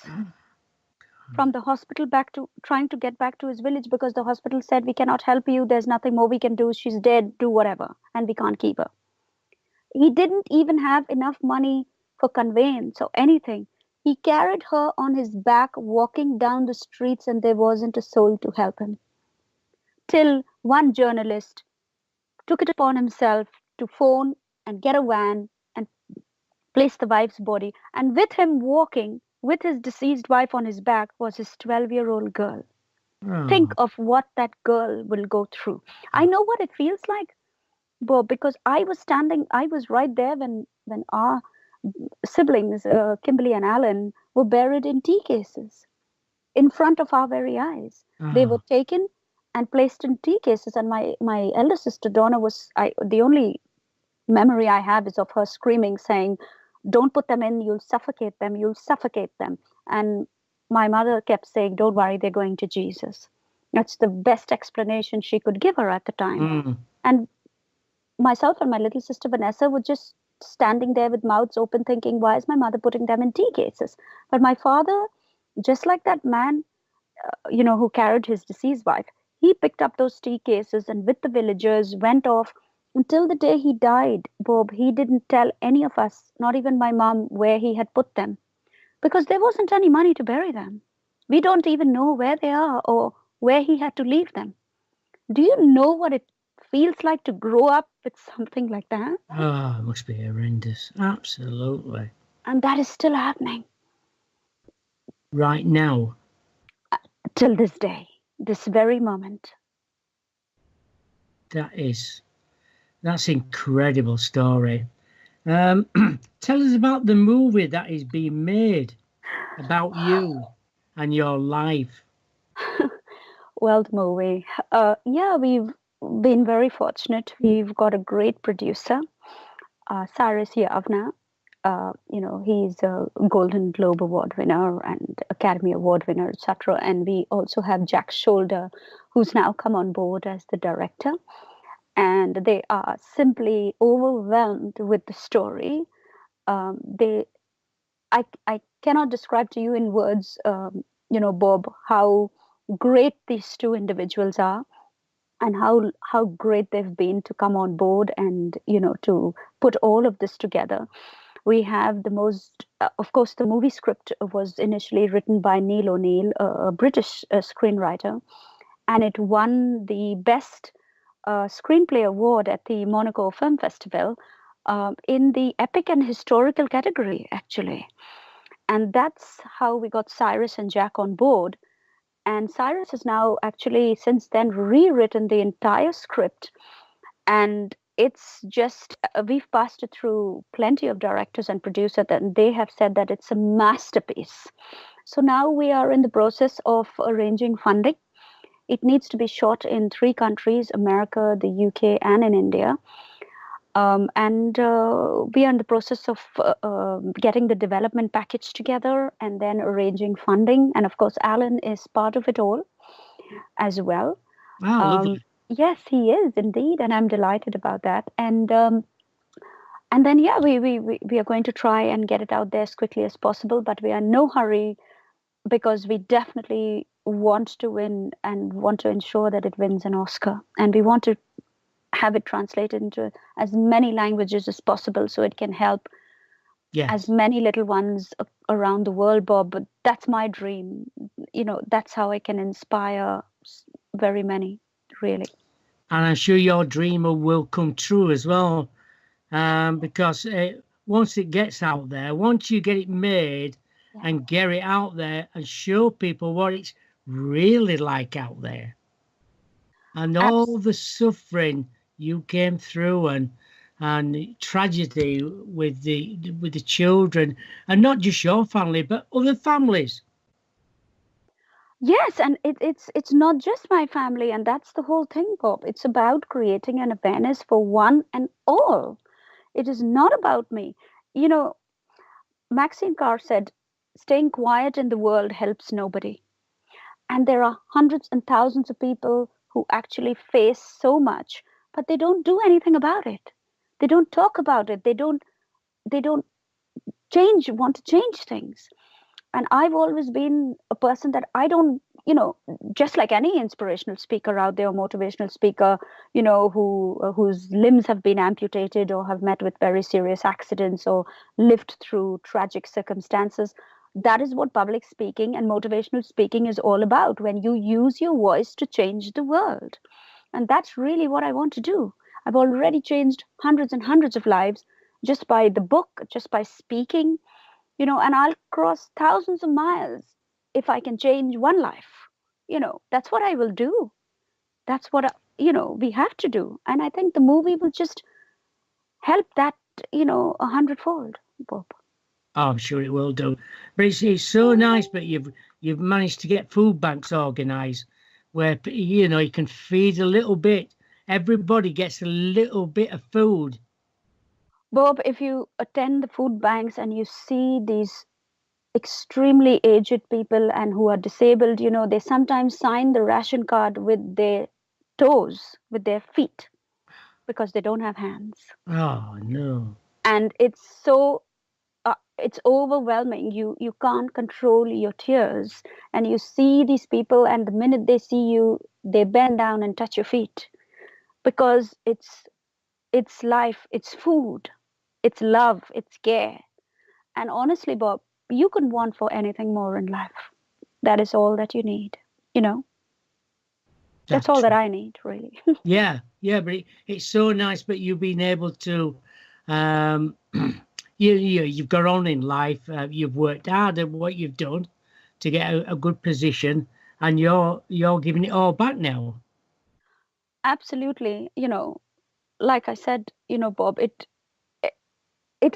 from the hospital back to trying to get back to his village because the hospital said, we cannot help you. There's nothing more we can do. She's dead. Do whatever. And we can't keep her. He didn't even have enough money for conveyance or anything. He carried her on his back, walking down the streets, and there wasn't a soul to help him. Till one journalist took it upon himself to phone and get a van and place the wife's body. And with him walking, with his deceased wife on his back, was his 12-year-old girl. Oh. Think of what that girl will go through. I know what it feels like, Bob, because I was right there when our siblings, Kimberly and Alan, were buried in tea cases in front of our very eyes. They were taken and placed in tea cases, and my elder sister Donna the only memory I have is of her screaming, saying, "Don't put them in, you'll suffocate them, you'll suffocate them." And my mother kept saying, "Don't worry, they're going to Jesus." That's the best explanation she could give her at the time. And myself and my little sister Vanessa were just standing there with mouths open, thinking, why is my mother putting them in tea cases? But my father, just like that man, who carried his deceased wife, he picked up those tea cases and with the villagers went off. Until the day he died, Bob, he didn't tell any of us, not even my mom, where he had put them, because there wasn't any money to bury them. We don't even know where they are or where he had to leave them. Do you know what it feels like to grow up with something like that? Oh, it must be horrendous. Absolutely. And that is still happening. Right now. Till this day, this very moment. That's incredible story. Tell us about the movie that is being made about you and your life. Well, the movie. We've been very fortunate. We've got a great producer, Cyrus Yavna. He's a Golden Globe Award winner and Academy Award winner, etc. And we also have Jack Shoulder, who's now come on board as the director. And they are simply overwhelmed with the story. I cannot describe to you in words, Bob, how great these two individuals are and how great they've been to come on board and, to put all of this together. We have of course, the movie script was initially written by Neil O'Neill, a British screenwriter, and it won the Best Screenplay Award at the Monaco Film Festival in the epic and historical category, actually. And that's how we got Cyrus and Jack on board. And Cyrus has now actually since then rewritten the entire script. And it's just, we've passed it through plenty of directors and producers, and they have said that it's a masterpiece. So now we are in the process of arranging funding. It needs to be shot in 3 countries, America, the UK, and in India. And we are in the process of getting the development package together and then arranging funding. And of course, Alan is part of it all as well. Wow, lovely. Yes, he is indeed, and I'm delighted about that. And then we are going to try and get it out there as quickly as possible, but we are in no hurry because we definitely want to win and want to ensure that it wins an Oscar, and we want to have it translated into as many languages as possible so it can help as many little ones around the world, Bob. But that's my dream. That's how I can inspire very many, really. And I'm sure your dream will come true as well, because once it gets out there, once you get it made and get it out there and show people what it's really like out there and all the suffering you came through and and tragedy with the children, and not just your family, but other families. Yes, and it's not just my family, and that's the whole thing, Bob. It's about creating an awareness for one and all. It is not about me. You know, Maxine Carr said, staying quiet in the world helps nobody. And there are hundreds and thousands of people who actually face so much, but they don't do anything about it. They don't talk about it. They don't want to change things. And I've always been a person that I don't, just like any inspirational speaker out there, or motivational speaker, whose limbs have been amputated or have met with very serious accidents or lived through tragic circumstances. That is what public speaking and motivational speaking is all about, when you use your voice to change the world. And that's really what I want to do. I've already changed hundreds and hundreds of lives just by the book, just by speaking, and I'll cross thousands of miles if I can change one life. That's what I will do. That's what, we have to do. And I think the movie will just help that, a hundredfold, Bob. Oh, I'm sure it will do. But it's so nice, but you've managed to get food banks organised where, you can feed a little bit. Everybody gets a little bit of food. Bob, if you attend the food banks and you see these extremely aged people and who are disabled, they sometimes sign the ration card with their toes, with their feet, because they don't have hands. Oh, no. And it's overwhelming. You can't control your tears, and you see these people, and the minute they see you, they bend down and touch your feet, because it's life, it's food, it's love, it's care. And honestly, Bob, you couldn't want for anything more in life. That is all that you need. That's all that I need, really. Yeah, but it's so nice. But you've been able to, you've got on in life. You've worked hard at what you've done to get a good position, and you're giving it all back now. Absolutely. Like I said, Bob, it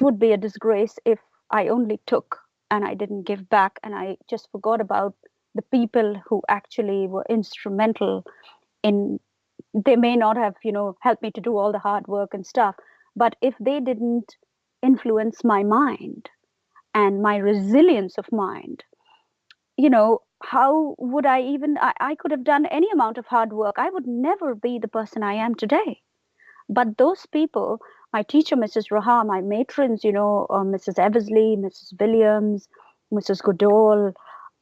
would be a disgrace if I only took and I didn't give back, and I just forgot about the people who actually were instrumental in. They may not have, helped me to do all the hard work and stuff, but if they didn't influence my mind and my resilience of mind, how would I could have done any amount of hard work. I would never be the person I am today. But those people, my teacher, Mrs. Raha, my matrons, Mrs. Eversley, Mrs. Williams, Mrs. Goodall,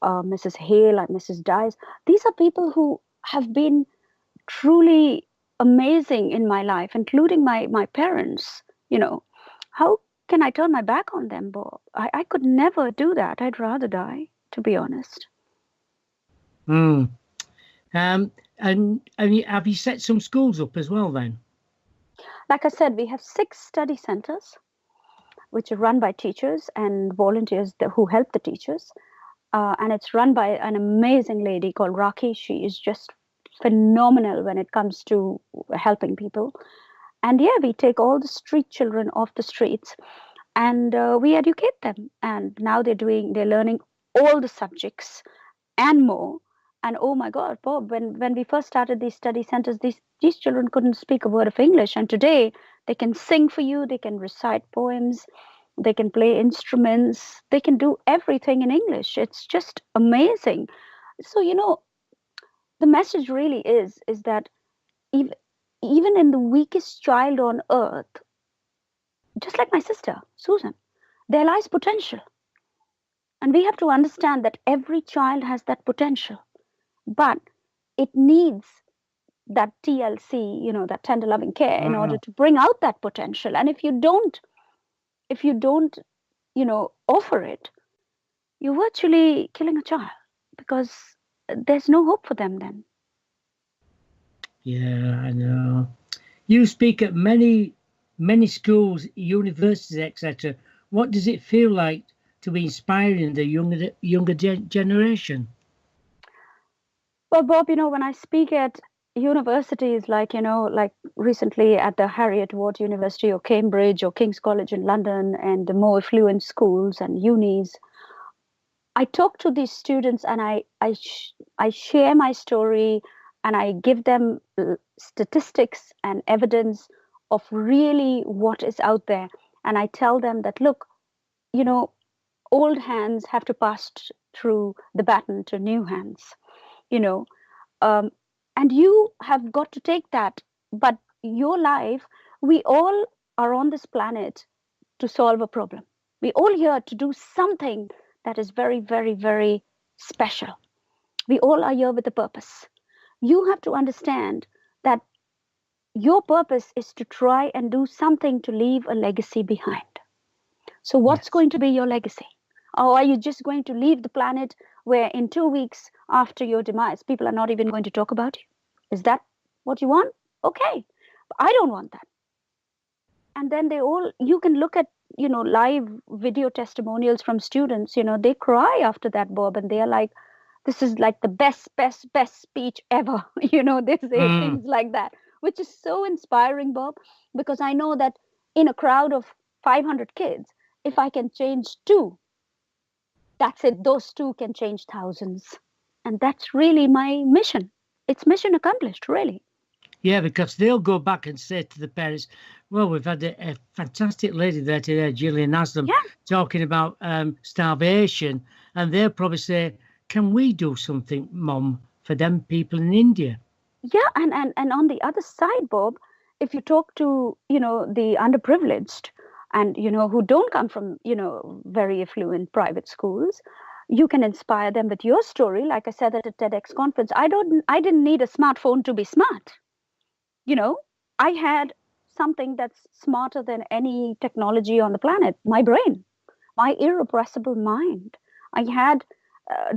Mrs. Hale, and Mrs. Dice, these are people who have been truly amazing in my life, including my parents. How can I turn my back on them, Bob? I could never do that. I'd rather die, to be honest. And have you set some schools up as well then? Like I said, we have 6 study centers, which are run by teachers and volunteers who help the teachers. And it's run by an amazing lady called Raki. She is just phenomenal when it comes to helping people. And yeah, we take all the street children off the streets and we educate them. And now they're learning all the subjects and more. And oh my God, Bob, when we first started these study centers, these children couldn't speak a word of English. And today they can sing for you, they can recite poems, they can play instruments, they can do everything in English. It's just amazing. So, the message really is that even in the weakest child on earth, just like my sister, Susan, there lies potential. And we have to understand that every child has that potential. But it needs that TLC, that tender loving care, in order to bring out that potential. And if you don't, offer it, you're virtually killing a child, because there's no hope for them then. Yeah, I know. You speak at many schools, universities, etc. What does it feel like to be inspiring the younger generation? Well, Bob, when I speak at universities like, like recently at the Harriet Ward University or Cambridge or King's College in London and the more affluent schools and unis, I talk to these students and I share my story and I give them statistics and evidence of really what is out there. And I tell them that, look, you know, old hands have to pass through the baton to new hands, you know, um, and you have got to take that. But your life, we all are on this planet to solve a problem. We all here to do something that is very, very, very special. We all are here with a purpose. You have to understand that your purpose is to try and do something to leave a legacy behind. So, what's Yes. going to be your legacy? Or are you just going to leave the planet where in 2 weeks after your demise, people are not even going to talk about you? Is that what you want? Okay. But I don't want that. And then you can look at, live video testimonials from students, they cry after that, Bob, and they are like, this is like the best, best, best speech ever. They say Mm. things like that, which is so inspiring, Bob, because I know that in a crowd of 500 kids, if I can change two, that's it. Those two can change thousands. And that's really my mission. It's mission accomplished, really. Yeah, because they'll go back and say to the parents, well, we've had a fantastic lady there today, Jillian Haslam, Yeah. talking about starvation. And they'll probably say, can we do something, Mum, for them people in India? Yeah. And on the other side, Bob, if you talk to, the underprivileged and, who don't come from, very affluent private schools, you can inspire them with your story. Like I said at a TEDx conference, I didn't need a smartphone to be smart. I had something that's smarter than any technology on the planet, my brain, my irrepressible mind. I had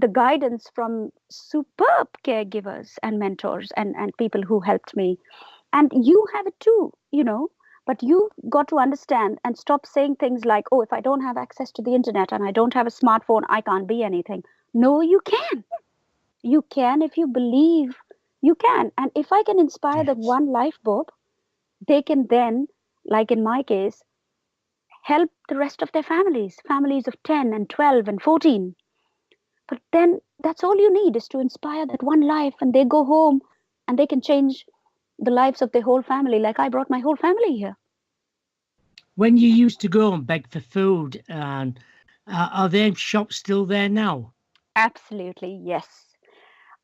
the guidance from superb caregivers and mentors and people who helped me. And you have it too, but you've got to understand and stop saying things like, oh, if I don't have access to the internet and I don't have a smartphone, I can't be anything. No, you can. You can if you believe you can. And if I can inspire that Yes. one life, Bob, they can then, like in my case, help the rest of their families of 10 and 12 and 14. But then that's all you need is to inspire that one life, and they go home and they can change the lives of their whole family, like I brought my whole family here. When you used to go and beg for food, and are them shops still there now? Absolutely, yes.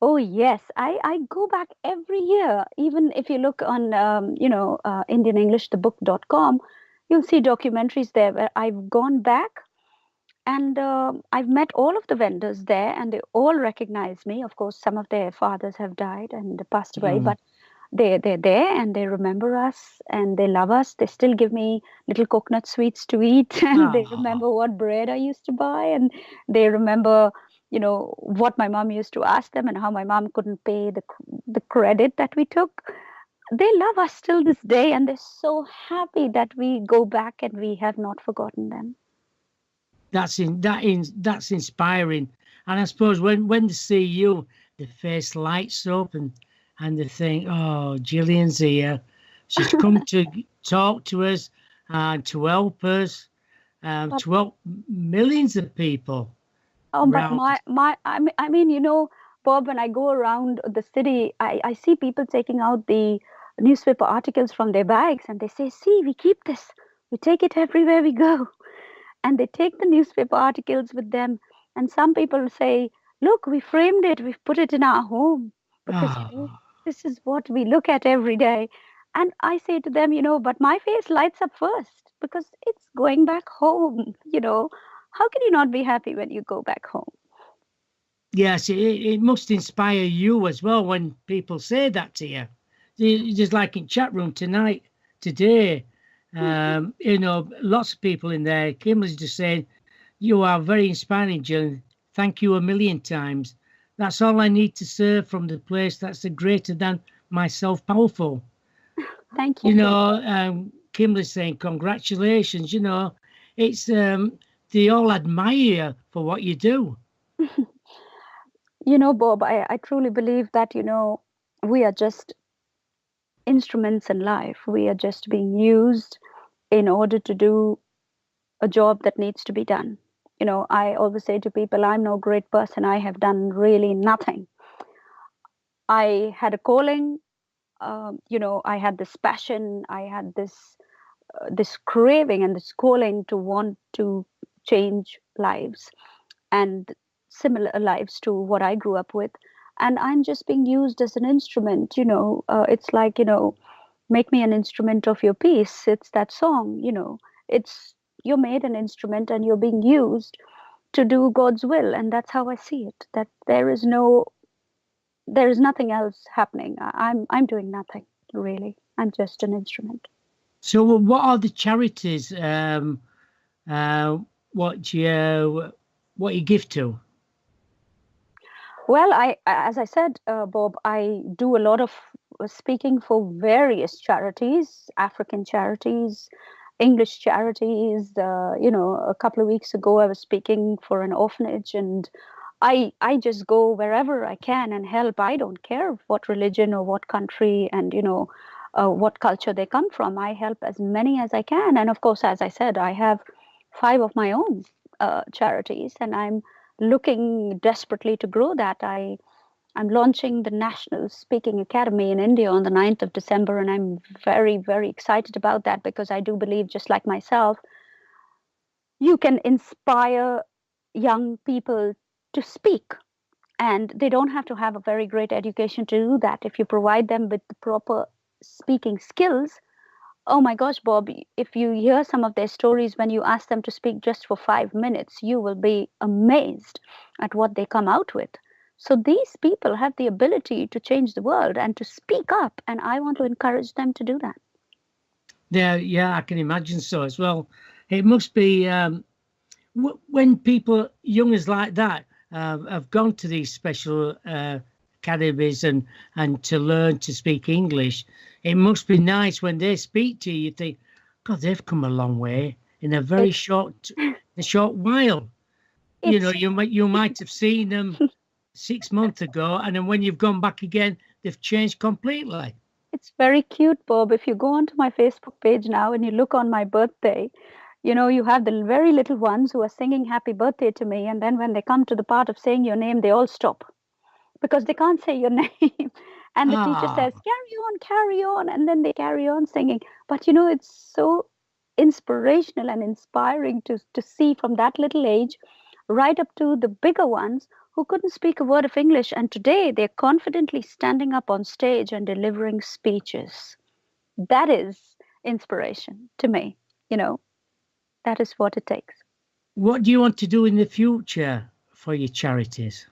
Oh, yes. I go back every year. Even if you look on, IndianEnglishTheBook.com, you'll see documentaries there where I've gone back and I've met all of the vendors there and they all recognize me. Of course, some of their fathers have died and passed away, Mm. but they're there and they remember us and they love us. They still give me little coconut sweets to eat and they Oh, remember what bread I used to buy and they remember, what my mom used to ask them and how my mom couldn't pay the credit that we took. They love us still this day and they're so happy that we go back and we have not forgotten them. that's inspiring. And I suppose when they see you, the face lights up and they think, oh, Gillian's here. She's come to talk to us and to help us, But to help millions of people but around. I mean, Bob, when I go around the city, I see people taking out the newspaper articles from their bags and they say, see, we keep this. We take it everywhere we go. And they take the newspaper articles with them. And some people say, look, we framed it, we've put it in our home because, Oh, this is what we look at every day. And I say to them, but my face lights up first because it's going back home. How can you not be happy when you go back home? yes, it must inspire you as well when people say that to you. Just like in chat room tonight, today, lots of people in there. Kimberly's just saying, you are very inspiring, Jill. Thank you a million times. That's all I need to serve from the place that's the greater than myself powerful. Thank you, Bob. Kimberly's saying, congratulations. It's they all admire you for what you do. Bob, I truly believe that, we are just instruments in life. We are just being used in order to do a job that needs to be done. I always say to people, I'm no great person. I have done really nothing. I had a calling. I had this passion. I had this craving and this calling to want to change lives and similar lives to what I grew up with. And I'm just being used as an instrument. It's like, make me an instrument of your peace. It's that song. It's you're made an instrument and you're being used to do God's will, and that's how I see it. That there is nothing else happening. I'm doing nothing really. I'm just an instrument. So, what are the charities? Uh, what you give to? Well, as I said, Bob, I do a lot of speaking for various charities, African charities, English charities. A couple of weeks ago, I was speaking for an orphanage, and I just go wherever I can and help. I don't care what religion or what country and what culture they come from. I help as many as I can, and of course, as I said, I have 5 of my own charities, and I'm looking desperately to grow that. I'm launching the National Speaking Academy in India on the 9th of December, and I'm very, very excited about that because I do believe, just like myself, you can inspire young people to speak. And they don't have to have a very great education to do that. If you provide them with the proper speaking skills, oh my gosh, Bob, if you hear some of their stories when you ask them to speak just for 5 minutes, you will be amazed at what they come out with. So these people have the ability to change the world and to speak up, and I want to encourage them to do that. Yeah, I can imagine so as well. It must be when people young as like that have gone to these special academies and to learn to speak English. It must be nice when they speak to you. You think, God, they've come a long way in a very short while. You might have seen them 6 months ago, and then when you've gone back again, they've changed completely. It's very cute, Bob. If you go onto my Facebook page now and you look on my birthday, you have the very little ones who are singing happy birthday to me. And then when they come to the part of saying your name, they all stop because they can't say your name. And the teacher says, carry on. And then they carry on singing. But, it's so inspirational and inspiring to see from that little age right up to the bigger ones who couldn't speak a word of English. And today they're confidently standing up on stage and delivering speeches. That is inspiration to me. That is what it takes. What do you want to do in the future for your charities?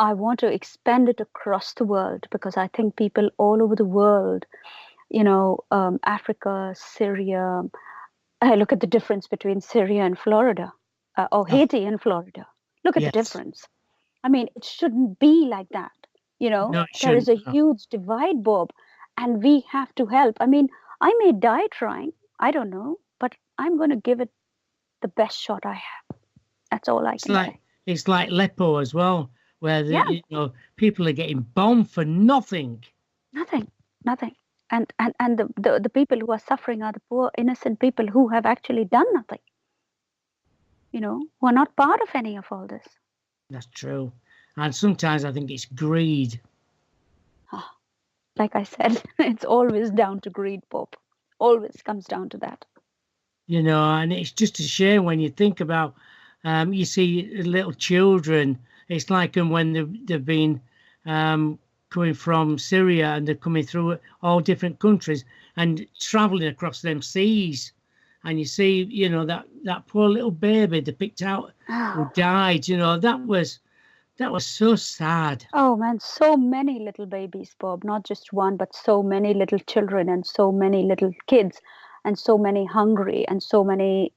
I want to expand it across the world because I think people all over the world, Africa, Syria, I look at the difference between Syria and Florida or Haiti and Florida. Look at the difference. I mean, it shouldn't be like that. No, there is a huge divide, Bob, and we have to help. I mean, I may die trying. I don't know, but I'm going to give it the best shot I have. That's all I can say. It's like Aleppo as well, where people are getting bombed for nothing. Nothing. And the people who are suffering are the poor, innocent people who have actually done nothing. Who are not part of any of all this. That's true. And sometimes I think it's greed. Like I said, it's always down to greed, Bob. Always comes down to that. And it's just a shame when you think about, you see little children, it's like when they've been coming from Syria and they're coming through all different countries and traveling across them seas. And you see, that poor little baby they picked out who died, that was so sad. Oh man, so many little babies, Bob, not just one, but so many little children and so many little kids and so many hungry and so many,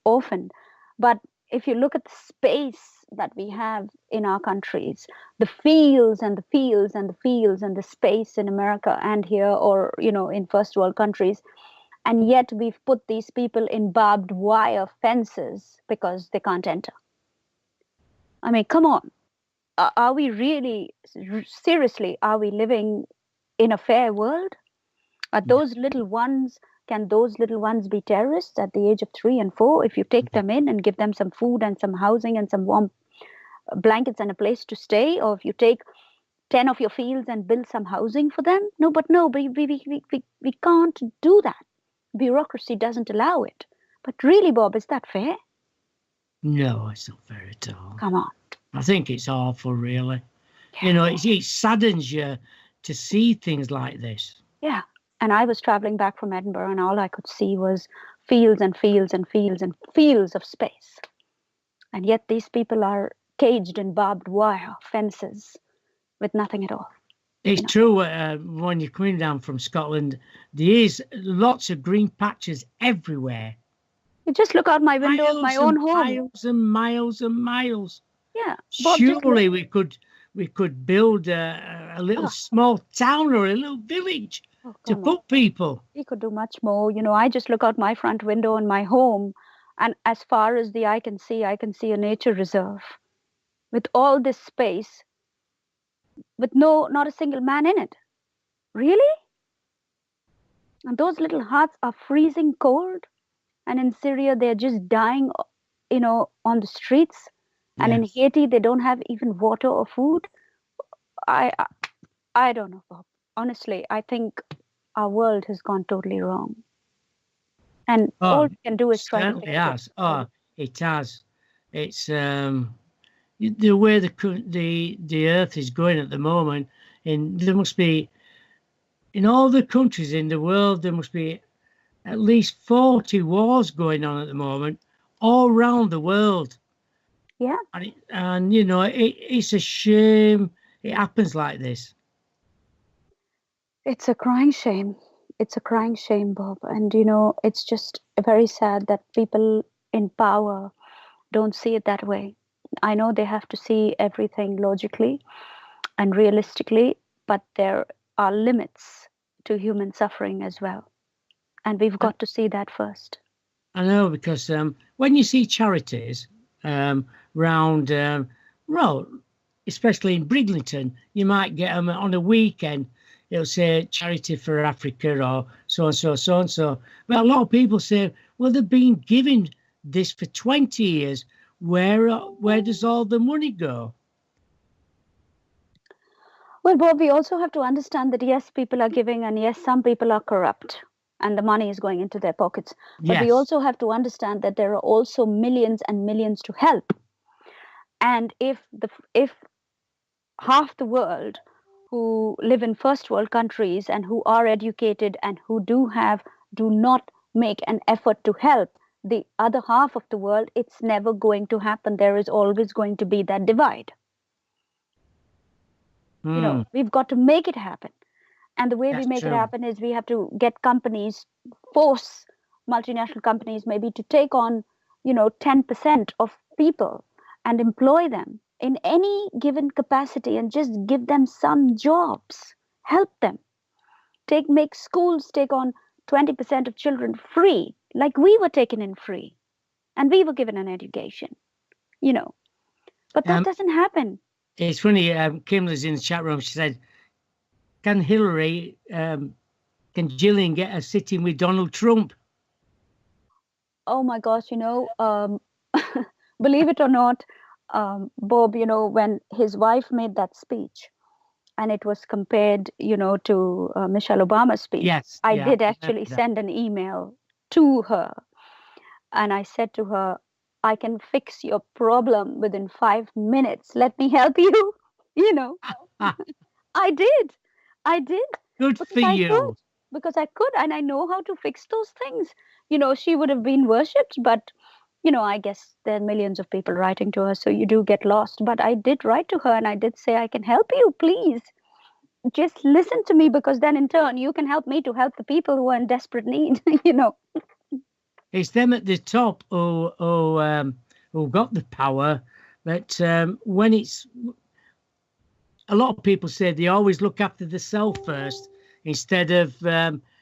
orphaned. But if you look at the space that we have in our countries, the fields and the fields and the fields and the space in America and here or, in first world countries, and yet we've put these people in barbed wire fences because they can't enter. I mean, come on. Are we really, seriously, are we living in a fair world? Are those little ones, can those little ones be terrorists at the age of 3 and 4 if you take them in and give them some food and some housing and some warm blankets and a place to stay? Or if you take 10 of your fields and build some housing for them? No, but no, we can't do that. Bureaucracy doesn't allow it. But really, Bob, is that fair? No, it's not fair at all. Come on. I think it's awful, really. You know, it saddens you to see things like this. Yeah. And I was traveling back from Edinburgh, and all I could see was fields and fields and fields and fields of space. And yet these people are caged in barbed wire fences with nothing at all. It's true. When you're coming down from Scotland, there is lots of green patches everywhere. You just look out my window of my own home. Miles and miles and miles. Yeah. Surely we could build a little small town or a little village to put people. We could do much more. You know, I just look out my front window in my home, and as far as the eye can see, I can see a nature reserve with all this space, with not a single man in it. Really? And those little huts are freezing cold. And in Syria, they're just dying, you know, on the streets. And in Haiti, they don't have even water or food. I don't know, Bob. Honestly, I think our world has gone totally wrong. And all we can do is try to fix it. It has. It's the way the earth is going at the moment. And there must be, in all the countries in the world, there must be at least 40 wars going on at the moment, all around the world. Yeah. And you know, it's a shame it happens like this. It's a crying shame. It's a crying shame, Bob. And, you know, it's just very sad that people in power don't see it that way. I know they have to see everything logically and realistically, but there are limits to human suffering as well. And we've got to see that first. I know, because when you see charities round, well, especially in Bridlington, you might get them on a weekend. It'll say charity for Africa or so and so, so and so. But a lot of people say, well, they've been giving this for 20 years. Where does all the money go? Well, Bob, we also have to understand that, yes, people are giving, and yes, some people are corrupt and the money is going into their pockets. But we also have to understand that there are also millions and millions to help. And if half the world who live in first world countries and who are educated and who do not make an effort to help the other half of the world, it's never going to happen. There is always going to be that divide. You know, we've got to make it happen. And the way we make it happen is we have to get companies, force multinational companies maybe to take on, 10% of people and employ them in any given capacity and just give them some jobs, help them. Make schools take on 20% of children free, like we were taken in free and we were given an education, but that doesn't happen. It's funny, Kimberly's in the chat room. She said, can Jillian get a sitting with Donald Trump? Oh my gosh, believe it or not, Bob, when his wife made that speech and it was compared, to Michelle Obama's speech, I did actually send an email to her. And I said to her, I can fix your problem within 5 minutes. Let me help you. I did. Good for you. Because I could, and I know how to fix those things. She would have been worshipped, but, I guess there are millions of people writing to her, so you do get lost. But I did write to her and I did say, I can help you, please. Just listen to me, because then in turn you can help me to help the people who are in desperate need, It's them at the top who got the power, but when it's... A lot of people say they always look after themselves first instead of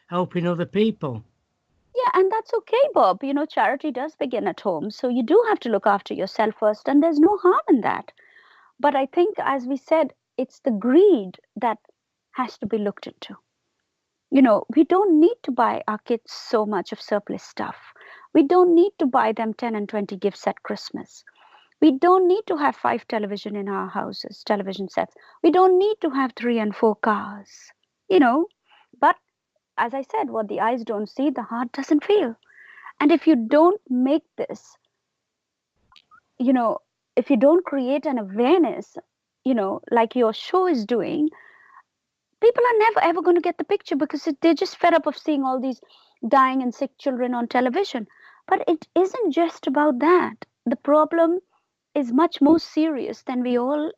helping other people. Yeah, and that's okay, Bob. Charity does begin at home. So you do have to look after yourself first, and there's no harm in that. But I think, as we said, it's the greed that has to be looked into. We don't need to buy our kids so much of surplus stuff. We don't need to buy them 10 and 20 gifts at Christmas. We don't need to have 5 television in our houses, television sets. We don't need to have 3 and 4 cars, you know. But as I said, what the eyes don't see, the heart doesn't feel. And if you don't make this, you know, if you don't create an awareness, like your show is doing, people are never ever going to get the picture because they're just fed up of seeing all these dying and sick children on television. But it isn't just about that. The problem is much more serious than we all,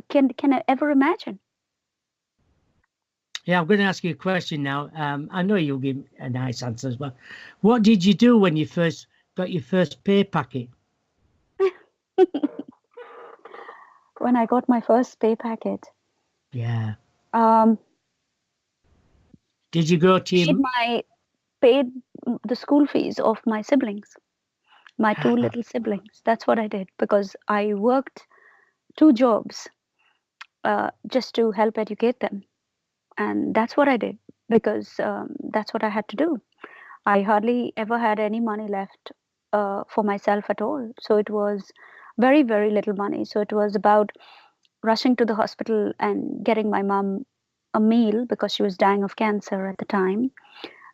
can ever imagine. Yeah, I'm going to ask you a question now. I know you'll give a nice answer as well. What did you do when you first got your first pay packet? When I got my first pay packet, Yeah. um, Did you go to paid the school fees of my siblings, my 2 little siblings. That's what I did because I worked 2 jobs just to help educate them. And that's what I did because that's what I had to do. I hardly ever had any money left for myself at all. So it was very, very little money. So it was about rushing to the hospital and getting my mom a meal because she was dying of cancer at the time,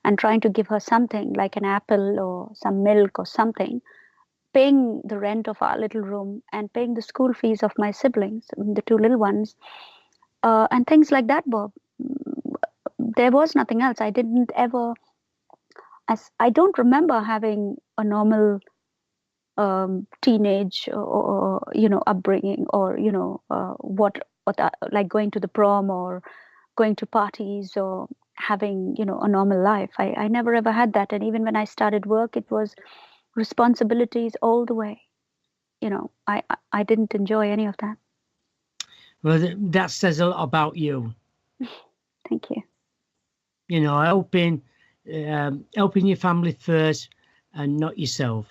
and trying to give her something like an apple or some milk or something, paying the rent of our little room and paying the school fees of my siblings, the 2 little ones, and things like that, Bob. There was nothing else. I didn't ever, I don't remember having a normal teenage or upbringing, or like going to the prom or going to parties or having a normal life. I never ever had that. And even when I started work, it was responsibilities all the way. I didn't enjoy any of that. Well, that says a lot about you. Thank you. Helping your family first and not yourself.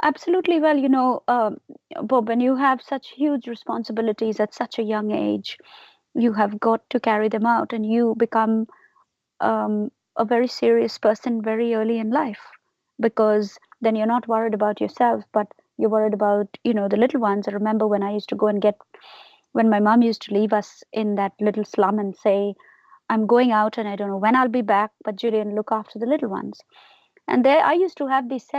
Absolutely. Well, Bob, when you have such huge responsibilities at such a young age, you have got to carry them out, and you become a very serious person very early in life, because then you're not worried about yourself, but you're worried about the little ones. I remember when I used to go and when my mom used to leave us in that little slum and say, I'm going out and I don't know when I'll be back, but Jillian, look after the little ones. And there I used to have these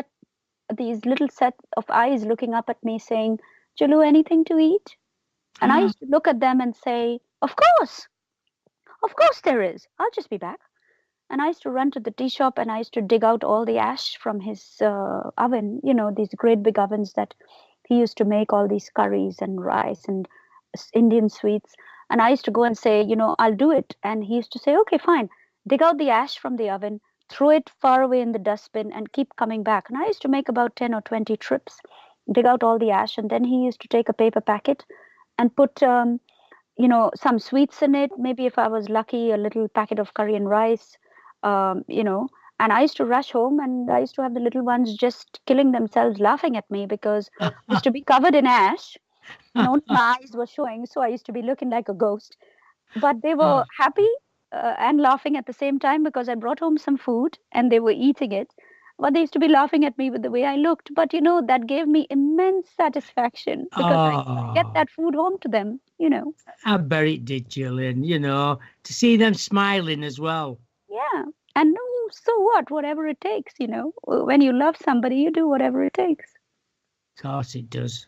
little set of eyes looking up at me saying, Julu, anything to eat? And I used to look at them and say, of course there is. I'll just be back. And I used to run to the tea shop and I used to dig out all the ash from his oven, these great big ovens that he used to make all these curries and rice and Indian sweets. And I used to go and say, I'll do it. And he used to say, okay, fine. Dig out the ash from the oven, throw it far away in the dustbin, and keep coming back. And I used to make about 10 or 20 trips, dig out all the ash. And then he used to take a paper packet and put, some sweets in it. Maybe if I was lucky, a little packet of curry and rice, and I used to rush home and I used to have the little ones just killing themselves laughing at me because I used to be covered in ash. Only my eyes were showing, so I used to be looking like a ghost. But they were happy and laughing at the same time because I brought home some food and they were eating it. But they used to be laughing at me with the way I looked. But that gave me immense satisfaction because I get that food home to them. I bet it did, Jillian. To see them smiling as well. Yeah. And so what? Whatever it takes. When you love somebody, you do whatever it takes. Of course it does.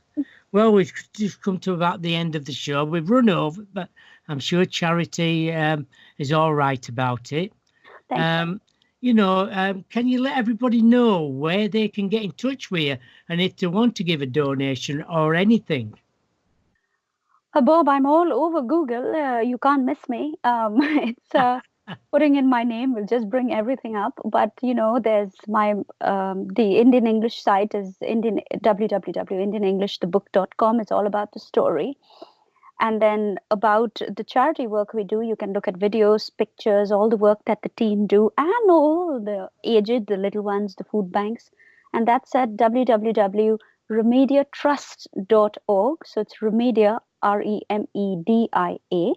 Well, we've just come to about the end of the show. We've run over, but I'm sure Charity is all right about it. Thank you. Can you let everybody know where they can get in touch with you and if they want to give a donation or anything? Bob, I'm all over Google. You can't miss me. It's putting in my name will just bring everything up. But there's my the Indian English site is www.indianenglishthebook.com. It's all about the story. And then about the charity work we do, you can look at videos, pictures, all the work that the team do, and all the aged, the little ones, the food banks. And that's at www remediatrust.org. So it's Remedia, Remedia,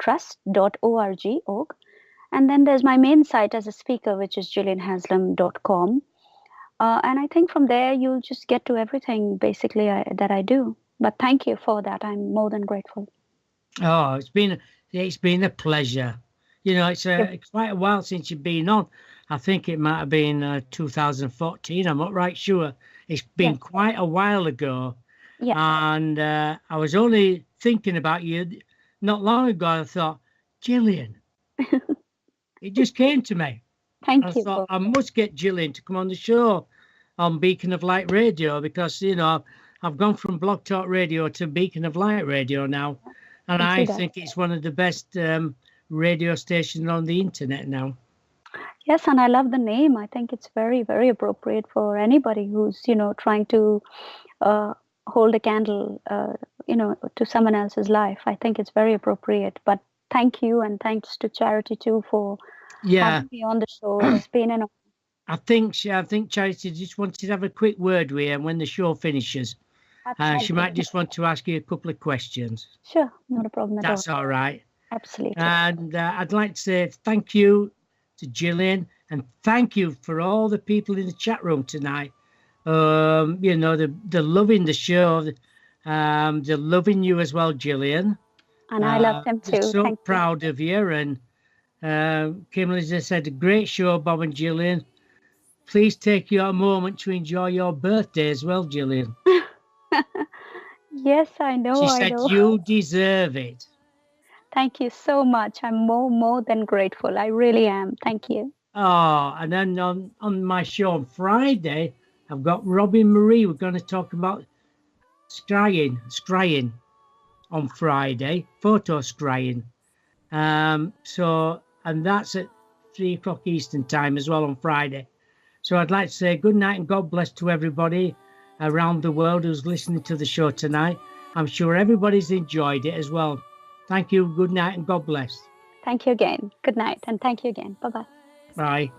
trust.org. And then there's my main site as a speaker, which is jillianhaslam.com. And I think from there, you'll just get to everything basically that I do. But thank you for that. I'm more than grateful. Oh, it's been a pleasure. You know, it's quite a while since you've been on. I think it might have been 2014. I'm not right sure. It's been quite a while ago. Yeah. And I was only thinking about you not long ago. I thought, Jillian, it just came to me. Thank you. I thought I must get Jillian to come on the show on Beacon of Light Radio because, you know, I've gone from Blog Talk Radio to Beacon of Light Radio now. And I think it's one of the best radio stations on the internet now. Yes, and I love the name. I think it's very, very appropriate for anybody who's, you know, trying to hold a candle, you know, to someone else's life. I think it's very appropriate. But thank you, and thanks to Charity too for having me on the show. It's been an honor. I think Charity just wanted to have a quick word with you when the show finishes. She might just want to ask you a couple of questions. Sure, not a problem at all. That's all right. Absolutely. And I'd like to say thank you to Jillian, and thank you for all the people in the chat room tonight. You know, they're loving the show. They're loving you as well, Jillian. And I love them too. They're so proud of you. And Kimberly just said, a great show, Bob and Jillian. Please take your moment to enjoy your birthday as well, Jillian. Yes, I know. She said you deserve it. Thank you so much. I'm more than grateful. I really am. Thank you. Oh, and then on my show on Friday, I've got Robin Marie. We're going to talk about scrying on Friday, photo scrying. So, and that's at 3 o'clock Eastern time as well on Friday. So I'd like to say good night and God bless to everybody around the world who's listening to the show tonight. I'm sure everybody's enjoyed it as well. Thank you. Good night and God bless. Thank you again. Good night and thank you again. Bye-bye. Bye.